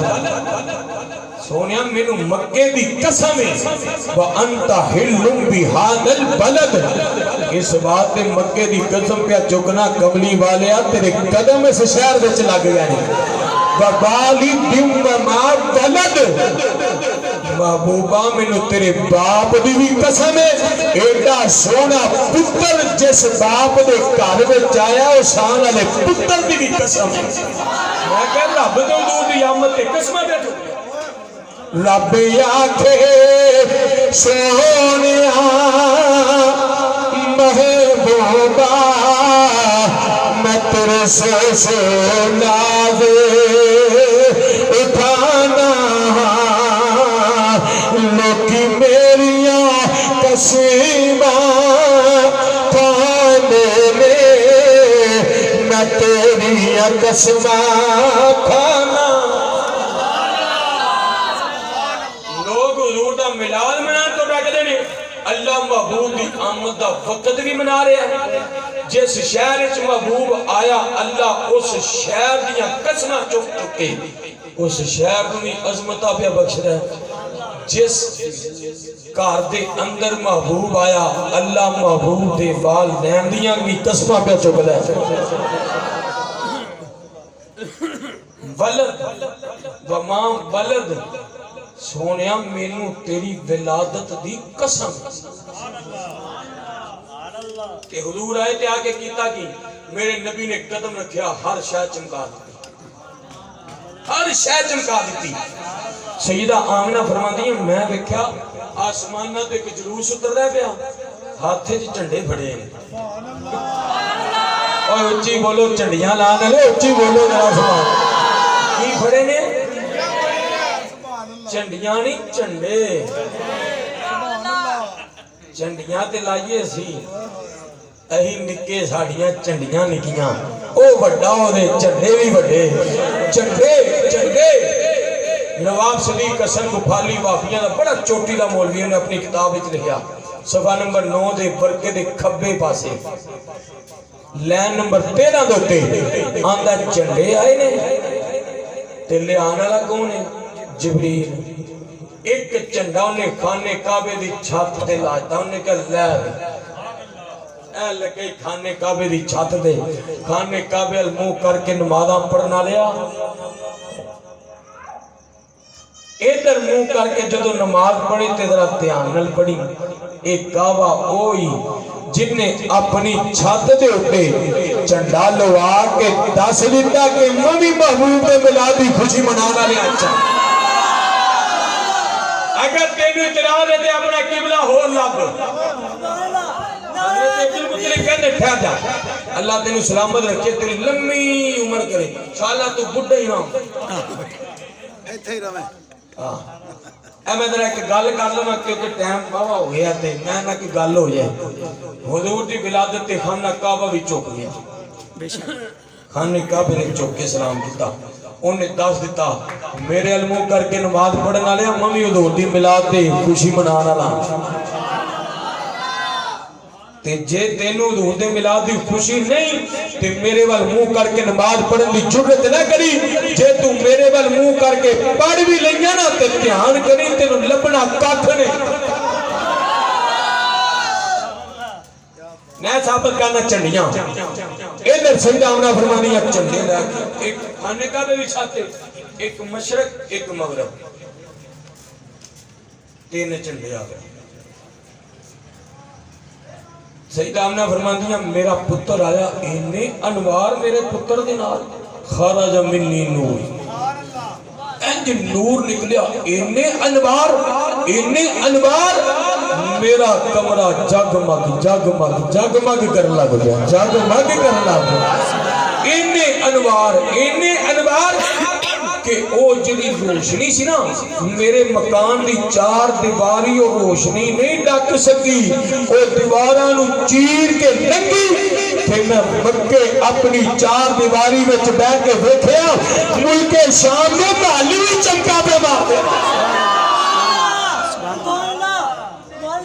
Speaker 1: سونیا مینوں مکے دی قسم ہے وانت حل بہذا البلد اس بات تے مکے دی قسم پہ چکنا کملی والیا تیرے قدم اس شہر وچ لگ گیا نہیں وبالی دم ما ولد محبوبہ مینوں تیرے باپ دی بھی قسم ہے ایڈا سونا پتر جس باپ دے گھر وچ آیا او شان والے پتر دی بھی قسم ہے میں کہ رب دے حضور دی آمد تے قسماں دے رب آکھے سونیا محبوبہ میں تیرے سے ناز اٹھانا لوکی میریاں قسماں کھانے میں تیریاں قسماں کھانا میلاد منا تو ڈاکتے نے اللہ محبوب دی آمد دا وقت بھی منا رہے ہیں جس شہر وچ محبوب آیا اللہ اس شہر دیاں قسماں چک چکے اس شہر نوں بھی عظمتاں پہ بخش رہا ہے جس گھر دے اندر محبوب آیا اللہ محبوب دے والدین دیاں بھی قسماں پہ چک رہا ہے ولد وما ولد سونیا مینوں تیری ولادت دی قسم کہ حضور آئے تے آگے کیتا کی میرے نبی نے قدم رکھیا ہر شے چمکا دیتی ہر شے چمکا دیتی سیدہ آمنہ فرماتی ہیں میں دیکھا آسمانہ تو ایک جلوس اتر رہا پیا ہاتھے جی جھنڈے پھڑے اور اچھی بولو چنڈیاں لانے لے اچھی بولو ذرا سبحان کی پڑے نے چنڈیاں نہیں چنڈے چنڈیاں تے لائیے سی اہی نکے ساڑیاں چنڈیاں نکیاں او بڑا ہو دے چنڈے بھی بڑے چنڈے چنڈے نواب صدیق حسن گفالی وافیاں دا بڑا چوٹی دا مولوی نے اپنی کتاب وچ لکھیا صفحہ نمبر 9 دے برکے دے کھبے پاسے لین نمبر 13 دوتے آندہ چنڈے آئے نے تے لے آنا لگا کون ہے جبریل ایک چنڈا انہیں خانے کعبے دی چھت دے لاجتا انہیں کہا لے اے لگے خانے کعبے دی چھت دے خانے کعبے المو کر کے نمازاں پڑھنا لیا ادھر منہ کر کے جدو نماز پڑھی تے ذرا دھیان نال پڑھی ایک کعبہ اوئی جن نے اپنی چھت دے اٹھے چنڈا لوا کے دس دیتا کہ ممی محبوب ملادی خوشی منانا لیا چاہتا اگر تینو اعتراض ہے تے اپنا قبلہ ہو لب حضرت بالکل کہنے ٹھہر جا اللہ تینو سلامت رکھے تیری لمبی عمر کرے انشاءاللہ تو بڈھا ہی رہا
Speaker 6: ایتھے ہی رہے
Speaker 1: اے میں ذرا ایک گل کر لوں کیونکہ ٹائم بابا ہو گیا تے میں نہ کہ گل ہو جائے حضور دی ولادت تے خانہ کعبہ بھی چوک گیا خانہ کعبہ نے چوک کے سلام کیتا انہیں دس دیتا میرے علموں کر کے نماز پڑھنا لیا ممی حضور دی ملاد تے خوشی منانا لا تے جے تینو حضور دے ملاد دی خوشی نہیں تے میرے وال منہ کر کے نماز پڑھن دی جرت نہ کری جے تو میرے وال منہ کر کے پڑھ بھی لئیا نا تے دھیان کری تینو لبنا کاتھ نے نئے ثابت کرنا چنڈیاں ادھر سیدہ آمنہ فرمانی اب چنڈے لائے ایک خانے کا بھی چھاتے ایک مشرق ایک مغرب تین چنڈے آگئے سیدہ آمنہ فرمانی میرا پتر آیا انہیں انوار میرے پتر دینار خارج منی نور انج نور نکلیا انہیں انوار میرا کمرہ جگمگ کر لگ گیا انہیں انوار کہ او جنی روشنی سی نا میرے مکان دی چار دیواری اور روشنی نہیں ڈاک سکی او دیوارانو چیر کے لنگی پھر میں مکے اپنی چار دیواری میں چبہ کے بیٹھیا ملک شام میں معلومی چمکا پہ مارتے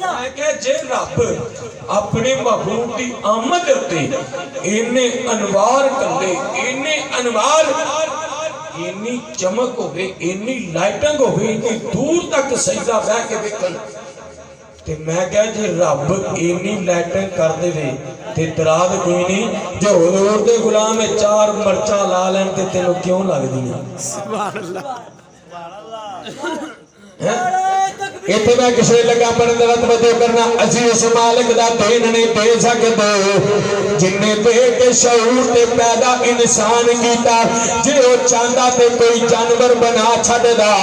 Speaker 1: میں کہا جے رب اپنے محبوب دی آمد ہوتے انہیں انوار کندے انہیں انوار اینی چمک ہوئے اینی لائٹنگ ہوئے اینی دور تک سجدہ بہ کے دیکھن تے میں کہا جی رب اینی لائٹنگ کر دے دے تے تراد کوئی نہیں جو حضور دے غلام میں چار مرچہ لا لیں تے تینوں کیوں لگ دیا
Speaker 2: سبحان اللہ
Speaker 3: ایتھے میں کسے لگا پڑھنے وقت توجہ کرنا عزیز مالک دا دین نہیں دے سکتے جن نے دے کے شعور تے پیدا انسان کیتا جے وہ چاندہ تے کوئی جانور بنا چھڑ دا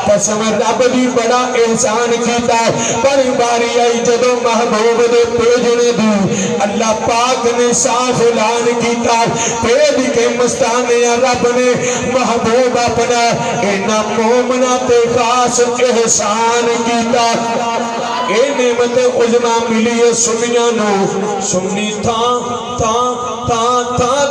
Speaker 3: قسم رب دی بڑا احسان کیتا پر باری آئی جدو محبوب دے پیجنے دی اللہ پاک نے صاف اعلان کیتا پیج کے مستانے رب نے محبوب اپنا اینا مومنہ تے خاص احسان کیتا اے نعمت عظمہ ملی ہے سنیاں نو سنی تھا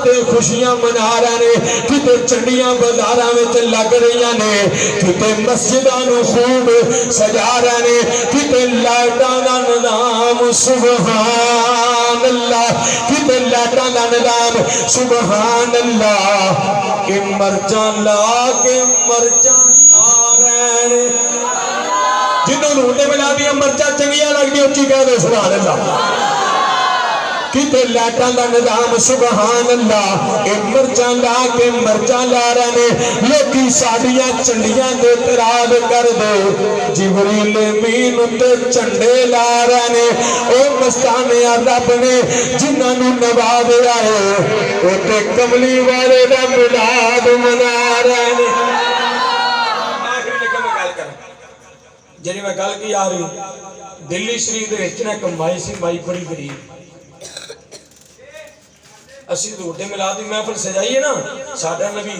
Speaker 3: تے خوشیاں منا رہے نے کتے چنڈیاں بازاراں وچ لگ رہیاں نے کتے مسجداں نو خوب سجا رہے نے کتے لائٹاں دا نظام سبحان اللہ کتے لائٹاں دا نظام سبحان اللہ کہ مرچاں لا کے مرچاں آ رہے نے جنہوں روٹے ملا دیا مرچہ چنگیاں لگ دی اچھی کہہ دے سبحان اللہ کتے لیٹاں دا نظام سبحان اللہ اے مرچاں لا کے مرچاں لا رہے نے لوکی ساڑیاں چنڈیاں دے تراب کر دے جبریل امین تے چنڈے لا رہے نے او مستانے رب نے جنہاں نو نواز آئے او تے کملی والے دا ملاد منا رہے نے
Speaker 1: جنہی میں گل کی آ رہی ہوں، دلی شریف دے وچ نہ کمائی سی مائی بڑی غریب ਅਸੀਂ ਹਜ਼ੂਰ ਦੇ ਮਿਲਾਦ ਦੀ ਮਹਿਫਲ ਸਜਾਈਏ ਨਾ, ਸਾਡਾ ਨਬੀ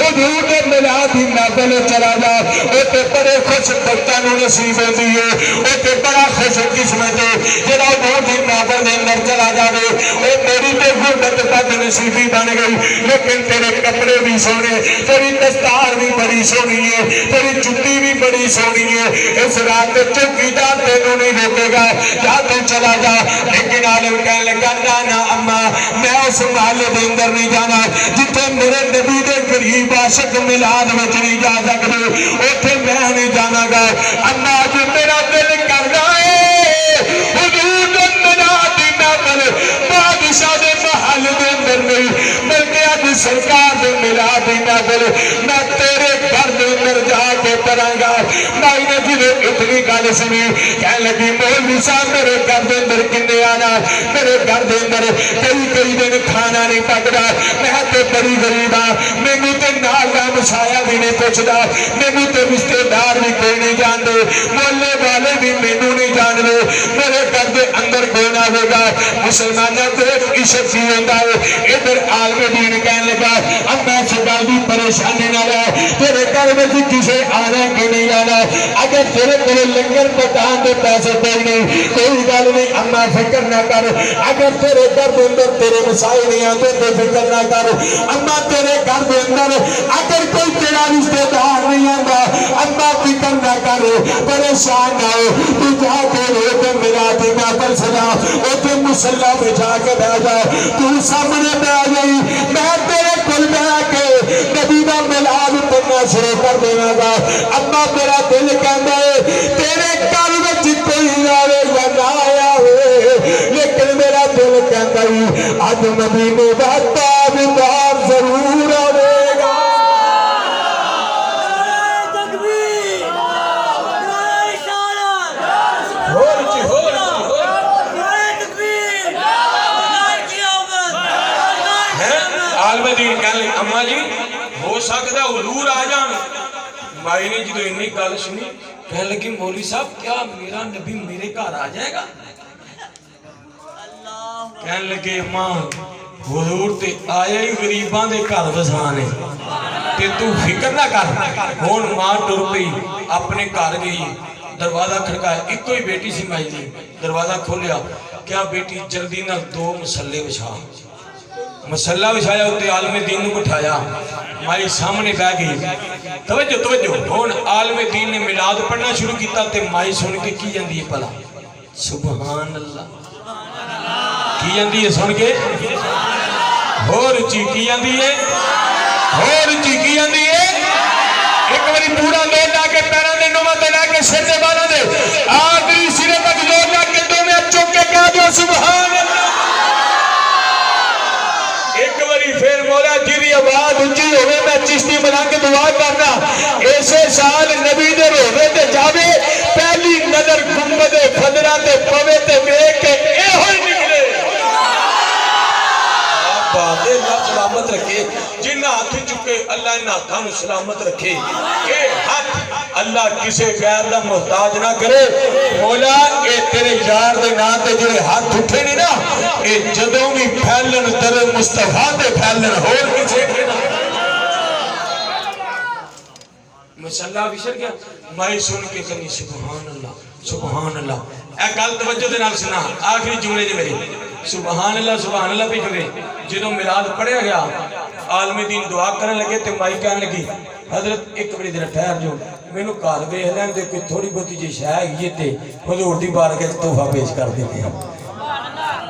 Speaker 3: حضور دے میلاد دی محفل چلا جا او تے بڑے خوش بختاں نوں نصیب ہوندی ہے او تے بڑا خوش قسمت ہے جڑا حضور دی محفل دے اندر چلا جاوے او میری تے غربت بد نصیبی بن گئی لیکن تیرے کپڑے بھی سونے تیری دستار بھی بڑی سونی ہے تیری جُتی بھی بڑی سونی ہے اس رات چوکیدار تینوں نہیں روکے گا جا تو چلا جا لیکن عالم کہنے لگا نا اما میں اس محلے دے اندر نہیں جانا جتنے میرے نبی دے قریب عاشق میلاد وچ نہیں جا سکتے اوتھے میں نہیں جانا گا اما اج میرا دل کردا ہے حضور دے میلاد دی محفل بادشاہ دے محل دے اندر نہیں بلکہ اج سرکار دے میلاد دی محفل میں تیرے گھر دے اندر جا کے پڑھاں گا بھائی نے جدوں اتنی گل سنی کہنے لگی مولوی صاحب میرے گھر دے اندر کنے آنا میرے گھر دے اندر کئی دن کھانا نہیں پکدا میں تے بڑی غریب ہاں مینوں تے نال دا مسایا بھی نہیں پوچھدا مینوں تے رشتے دار بھی کوئی نہیں جاندے محلے والے بھی مینوں نہیں جاندے میرے گھر دے اندر کوئی نہ ہوگا مسلماناں تے عشق ہی ہوندا ہے ادھر عالم دین کہنے لگا اب میں اس گل دی پریشانی نہ لے تیرے گھر وچ کسے آنا کہ نہیں آنا اگر تیرے کول لنگر پکان دے پیسے کوئی نہیں کوئی گل نہیں اما فکر نہ کر اگر تیرے گھر دے اندر تیرے مسائل نہیں آتے تو فکر نہ کر اما تیرے گھر دے اندر اگر کوئی تیرا رشتے دار نہیں آتا اما فکر نہ کر پریشان نہ ہو تو جا کے روتے میلاد دی محفل سجا اوتے مصلی بچھا کے بیٹھ جا تو سامنے بیٹھ جائی میں تیرے کول بیٹھ کے نبی دا میلاد پڑھنا شروع کر دینا گا اما میرا دل کہندا ہے تیرے گھر وچ کوئی آوے یا نہ آیا ہوئے لیکن میرا دل کہتا ہے آج مدینے دا تابعدار ضرور آئے گا
Speaker 4: نعرہ تکبیر نعرہ رسالت نعرہ تکبیر نعرہ قیامت
Speaker 5: عالم دین کہنے لگے اما جی ہو سکتا حضور آ جان بھائی نے جدو اتنی گل سنی کہنے لگی مولوی صاحب کیا میرا نبی میرے گھر آ جائے گا کہنے لگے ماں حضور تے آیا ہی غریبان دے گھر وسانے تے تو فکر نہ کر ہون ماں ٹر پئی اپنے گھر گئی دروازہ کھڑکایا ایک کوئی بیٹی سی مائی دی دروازہ کھولیا کیا بیٹی جلدی نہ دو مسلے بچھا مسلح بچھایا ہوتے عالم دین نے بٹھایا مائی سامنے بہ گئی توجہ ہون عالم دین نے میلاد پڑھنا شروع کیتا تے مائی سن کے کی جاندی ہے پلا سبحان اللہ کی جاندی ہے سن کے ہو رچی کی جاندی ہے ایک باری پورا لوٹ آ کے پیروں دے نومہ تے لا کے سر دے بالا دے آخری سرے تک لوٹ آ کے دو میں چوک کے کہا جو سبحان اللہ ایک باری پھر مولا جی دی آواز اونچی ہوئے میں چشتی بنا کے دعا کرنا ایسے سال نبی دے روزے تے جاوے پہلی نظر گنبد خضرا تے پوے تے ویکھ کے اے ہوئی نکلے باتیں اللہ سلامت رکھے جن ہاتھ چکے اللہ ان ہاتھوں نے سلامت رکھے اے ہاتھ اللہ کسے غیر دا محتاج نہ کرے مولا اے تیرے یار دے نا تے جڑے ہاتھ اٹھے نہیں نا اے جدوں بھی پھیلن در مصطفیٰ دے پھیلن ہور کسے کے نا مسلح بشر گیا مائی سن کے کنی سبحان اللہ اے گل توجہ دے نال سنا آخری جملے دے میرے سبحان اللہ بھی جو گئے جنہوں میلاد پڑھیا گیا عالم دین دعا کرنے لگے تے مائی کہنے لگی حضرت ایک بڑی دن ٹھہر جو میں نو کار بے لین دے کوئی تھوڑی بہتی جی شاہ یہ تے حضور دی بارگاہ وچ تحفہ پیش کر دیتے ہیں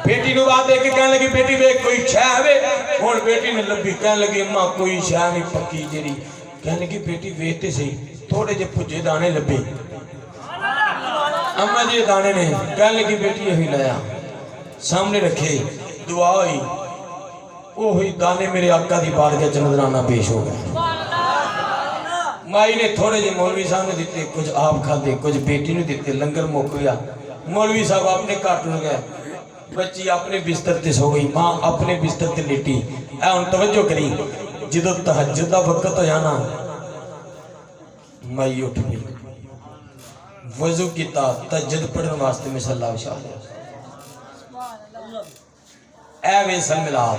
Speaker 5: بیٹی نو بات دے کے کہنے لگی بیٹی وے کوئی شاہ ہے ہن بیٹی نے لبھی کہنے لگی اماں کوئی شاہ نہیں پکی جڑی کہنے لگی بیٹی ویتے صحیح تھوڑے جے پجے دانے لبھی اماں جی دانے نے کہنے لگی بیٹی یہی لایا سامنے رکھے دعا ہوئی وہ ہوئی دانے میرے آقا دی بارگاہ نذرانہ پیش ہو گئے مائی نے تھوڑے جے مولوی صاحب نے دیتے کچھ آپ کھاتے کچھ بیٹی نے دیتے لنگر موک گیا مولوی صاحب اپنے کارٹون گئے بچی اپنے بستر تے سو گئی ماں اپنے بستر تے لیٹی اے ان توجہ کری جدو تہجد دا وقت ہو جانا مائی اٹھ گئی وضو کیتا تہجد پڑھن واسطے میں صلی اللہ علیہ وسلم اے ویسل ملاد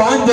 Speaker 3: 5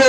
Speaker 3: 2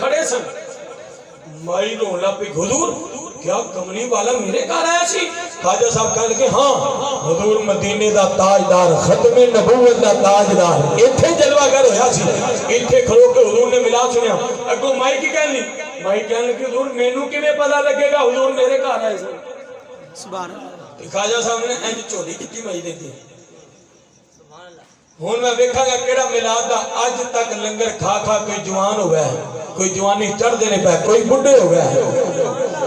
Speaker 5: کھڑے سن مائی رون لگ پی حضور کیا کملی والا میرے گھر آیا سی خواجہ صاحب کہنے لگے ہاں حضور مدینے دا تاجدار ختم نبوت دا تاجدار ایتھے جلوہ گر ہویا سی ایتھے کھڑو کے حضور نے ملا سنیا اگو مائی کی کہنی مائی کہنے لگے حضور مینوں کیویں پتہ لگے گا حضور میرے گھر آئے سن
Speaker 2: سبحان اللہ
Speaker 5: خواجہ صاحب نے انج چولی کی مائی دیتی ہون میں ویکھا گا کیڑا میلاد دا اج تک لنگر کھا کھا کوئی جوان ہو گیا ہے کوئی جوانی چڑھ دینے پہ کوئی بڈھے ہو گیا ہے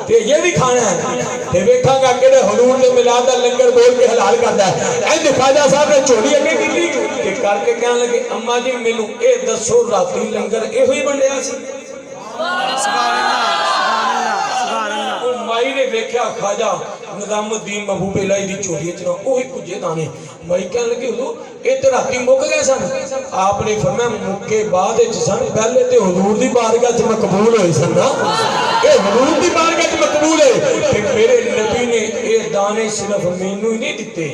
Speaker 5: تے یہ بھی کھانا ہے تے ویکھا گا کیڑے حضور دے میلاد دا لنگر بول کے حلال کردا ہے انج خواجہ صاحب نے چولی اگے کیتی تے کر کے کہنے لگے اماں جی مینوں اے دسو راتی لنگر ایہو ہی بنڈیا سی
Speaker 2: سبحان اللہ سبحان اللہ
Speaker 5: مائی نے ویکھیا خواجہ نظام الدین محبوب الہی دی چولی چنا وہی پجے دانے مائی کہنے لگی حضور اے تے راتی مک گئے سن آپ نے فرمایا مکے بعد وچ سن پہلے تے حضور دی بارگاہ وچ مقبول ہوئے سن نا اے حضور دی بارگاہ وچ مقبول ہے تے میرے نبی نے اے دانے صرف مینوں ہی نہیں دتے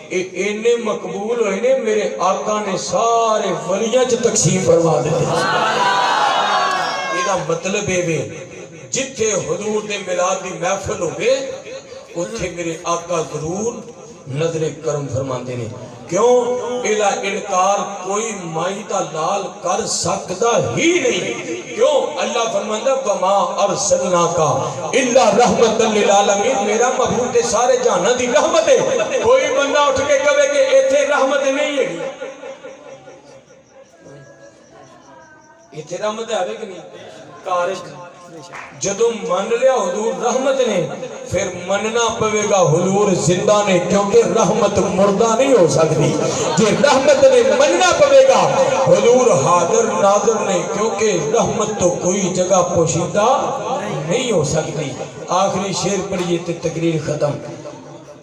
Speaker 5: اے اینے مقبول ہوئے نے میرے آقا نے سارے ولیاں وچ تقسیم فرما دتے اے دا مطلب اے جتھے حضور دے میلاد دی محفل ہوگے اتھے میرے آقا ضرور نظر کرم فرماندے نے کیوں الا انکار کوئی مائی دا لال کر سکتا ہی نہیں کیوں اللہ فرماندا وما ارسلناک الا رحمت للعالمین میرا محبوب تے سارے جہان دی رحمت ہے کوئی بندہ اٹھ کے کہے کہ ایتھے رحمت نہیں ہے ایتھے رحمت ہے کہ نہیں کارش جدو من لیا حضور رحمت نے پھر مننا پوے گا حضور زندہ نے کیونکہ رحمت مردہ نہیں ہو سکتی جی رحمت نے مننا پوے گا حضور حاضر ناظر نے کیونکہ رحمت تو کوئی جگہ پوشیدہ نہیں ہو سکتی آخری شعر پڑھئے تے تقریر ختم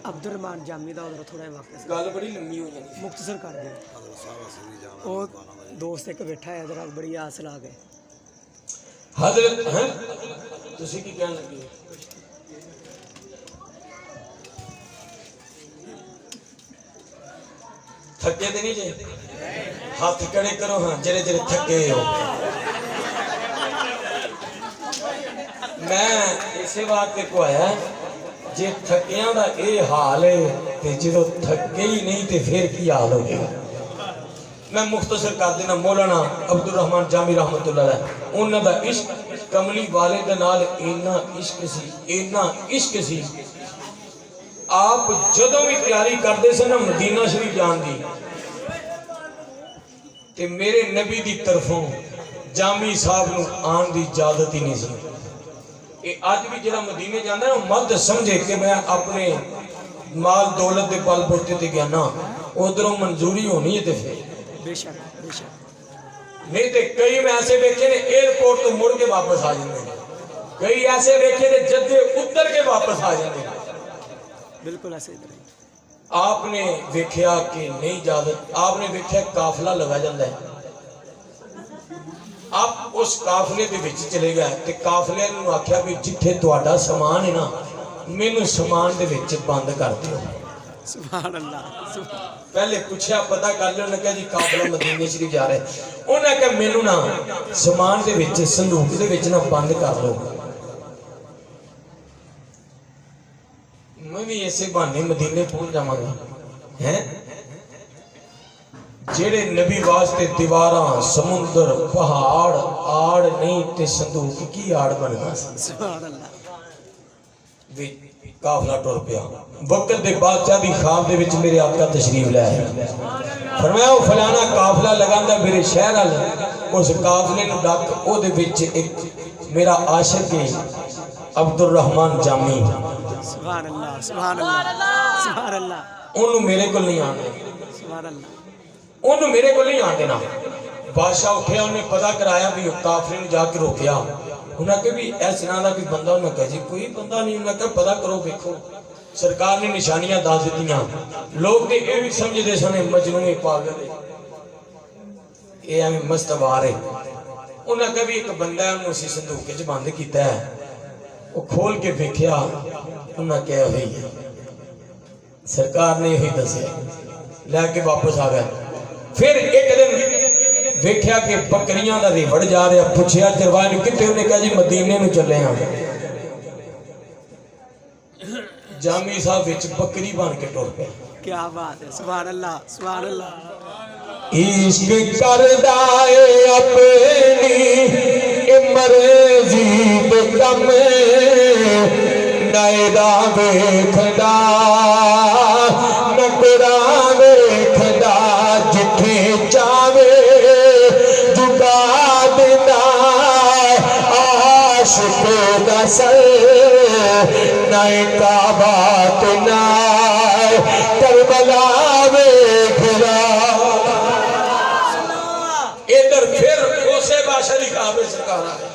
Speaker 2: عبد الرحمان جامی دا ادھر تھوڑا وقت
Speaker 5: گل بڑی لمبی ہو جانی
Speaker 2: مختصر کر دیں وہ دوست ایک بیٹھا ہے ادھر بڑی آس لا گئے
Speaker 5: حضرت ہیں تسی کی کہنے لگی تھکے دے نہیں جے ہاتھ کڑے کرو ہاں جرے جرے تھکے ہو میں اسے واقعے کو آیا جے تھکیاں دا اے حال ہے تے جدو تھکے ہی نہیں تے پھر کی حال ہو گیا میں مختصر کر دینا مولانا عبد الرحمان جامی رحمت اللہ علیہ انہاں دا عشق کملی والے دے نال اینا عشق سی آپ جدوں بھی تیاری کردے سے نا مدینہ شریف جان دی تے میرے نبی دی طرفوں جامی صاحب نو آن دی اجازت ہی نہیں سی اے آج بھی جڑا مدینے جاندہ ہے مت سمجھے کہ میں اپنے مال دولت دے پال بوتے تے گیا نا ادھروں منظوری ہونی ہے تے پھر
Speaker 2: بے شک
Speaker 5: نہیں تے کئی میں ایسے دیکھے نے ایئرپورٹ تو مڑ کے واپس آ جاندے کئی ایسے دیکھے نے جدے اتر کے واپس آ جاندے
Speaker 2: بالکل ایسے ادھر
Speaker 5: آپ نے دیکھیا کہ نہیں اجازت آپ نے دیکھیا قافلہ لگا جاندہ ہے آپ اس قافلے دے وچ چلے گئے تے قافلے نوں آکھیا بھی جتھے تہاڈا سامان ہے نا مینوں سامان دے وچ بند کر دیو
Speaker 2: سبحان اللہ
Speaker 5: پہلے پوچھا پتہ کر لو کہ جی قافلہ مدینے شریف جا رہے انہاں کہ مینوں نا سامان دے وچ صندوق دے وچ نا بند کر لو میں بھی ایسے بہانے مدینے پہنچ جاواں گا ہیں جڑے نبی واسطے دیواراں سمندر پہاڑ آڑ نہیں تے صندوق کی آڑ بننا
Speaker 2: سبحان اللہ
Speaker 5: قافلہ ٹر پیا وقت دے بادشاہ دی خواب دے وچ میرے آقا تشریف لے آئے فرمایا او فلانا قافلہ لگاندا میرے شہر ال اس قافلے نوں ڈک او دے وچ ایک میرا عاشق ہے عبد الرحمان جامی
Speaker 2: سبحان اللہ سبحان اللہ سبحان اللہ
Speaker 5: اونوں میرے کول نہیں آنے
Speaker 2: سبحان اللہ
Speaker 5: اونوں میرے کول نہیں آندے نا بادشاہ اٹھیا انہیں پتہ کرایا بھی قافلے نوں جا کے روکیا انہاں کہ بھی ایس نام دا کوئی بندہ انہاں کہا جی کوئی بندہ نہیں انہاں کہ پتہ کرو دیکھو سرکار نے نشانیاں دس دتیاں لوگ تے اے بھی سمجھدے سن مجنون پاگل ہے اے ہمیں مستوار ہے انہاں کہ بھی ایک بندہ ہے انہوں اسی صندوق وچ بند کیتا ہے وہ کھول کے دیکھیا انہاں کہا ہوئی ہے سرکار نے یہی دسیا لے کے واپس آ گئے پھر ایک دن
Speaker 1: ویکھیا کہ بکریاں دا ریوڑ جا رہا پوچھیا چرواہے نوں کتے انہیں کہا جی مدینے نوں چلے ہاں جامی صاحب وچ بکری بن کے ٹر پیا
Speaker 2: کیا بات ہے سبحان اللہ سبحان اللہ
Speaker 3: عشق کردائے اپنی مرضی دے کم نائدہ ویکھدا نہ قرآن ویکھدا جتھے چاہے جگا دینا عاشق دا سر نہ کعبہ تے نہ کربلا ویکھدا
Speaker 1: ادھر پھر اسے بادشاہ دی کعبے سرکار آئے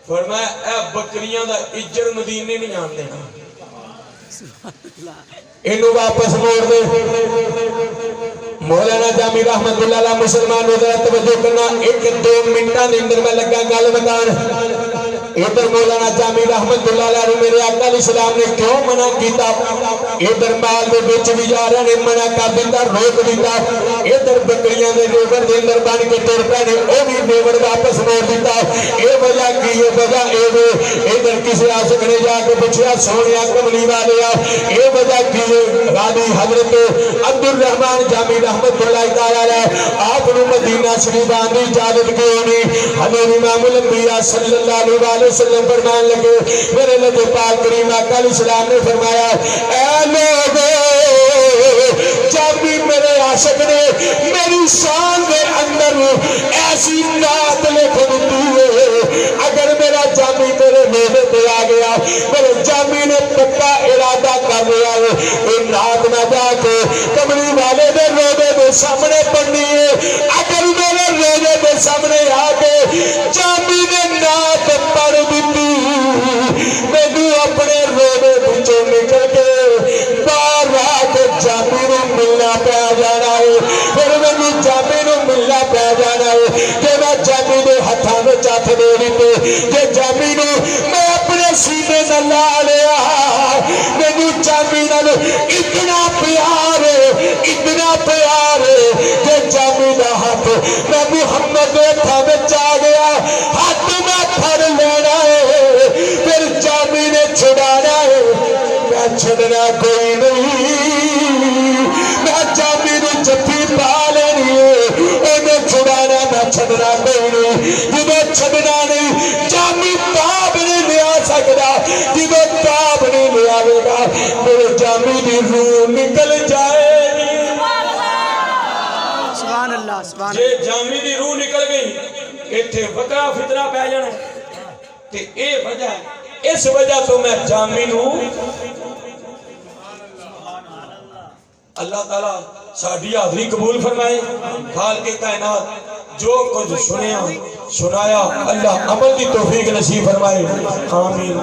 Speaker 1: فرمایا اے بکریاں دا اجر مدینے نہیں آن دینا
Speaker 3: انہوں واپس موڑ دے مولانا جامی رحمت اللہ علیہ مسلمان ادھر توجہ کرنا 1-2 منٹاں دے اندر میں لگا گل بتان ادھر مولانا جامی رحمت اللہ علیہ میرے آقا علیہ السلام نے کیوں منع کیتا ادھر مال دے بچ بھی جا رہے نے منع کر دیتا روک دیتا ادھر بکریاں دے ریوڑ دے اندر بن کے ٹر پے نے او بھی ریوڑ واپس موڑ دیتا اے وجہ کی ہے وجہ اے ادھر کسی عاشق نے جا کے پوچھا سونیا کملی والے اے وجہ کی ہے غازی حضرت عبد الرحمن جامی رحمت اللہ تعالی آپ نے مدینہ شریف آنے کی اجازت کیوں نہیں حضرت امام الانبیاء صلی اللہ علیہ وسلم فرمان لگے میرے نبی پاک کریم آقا علیہ السلام نے فرمایا اے لوگو جامی میرے عاشق نے میری شان کے اندر ایسی نعت لکھ دی ہے اگر میرا جامی تیرے میرے پہ آ گیا میرے جامی نے پکا ارادہ کر لیا ہے ان نعت میں جا کے کملی والے دے روزے دے سامنے پڑھنی ہے اگر میرے روزے دے سامنے آ کے جامی نے نعت پڑھ دیتی میں اپنے روزے بچوں نکل کے باہر آ کے جامی نے ملنا پہ جانا ہے پھر میں جامی نے ملنا پہ جانا ہے کہ میں جامی نے ہتھاں میں چاہت دے دیتے کہ جامی نے میں اپنے سینے نہ لا لیا میں جامی نہ اتنا پیار کہ جامی نہ ہاتھ میں محمد نے تھا میں چاہ گیا ہاتھ میں پھڑ لینا ہے پھر جامی نے چھڑانا ہے میں چھڑنا کوئی نہیں میں جامی نے جفی پا لینی ہے انہیں چھڑانا میں چھڑنا کوئی نہیں جنہیں چھڑنا نہیں جامی تاب نہیں لیا سکتا جنہیں تاب نہیں لیا گا میرے جامی دی روح نکل جائے
Speaker 2: سبحان اللہ سبحان
Speaker 1: جے جامی دی روح نکل گئی ایتھے وقع فتنہ پہ جانا تے اے وجہ ہے اس وجہ تو میں جامی نوں اللہ تعالیٰ ساڈی حاضری قبول فرمائے خالق کائنات جو کچھ سنیا سنایا اللہ عمل کی توفیق نصیب فرمائے آمین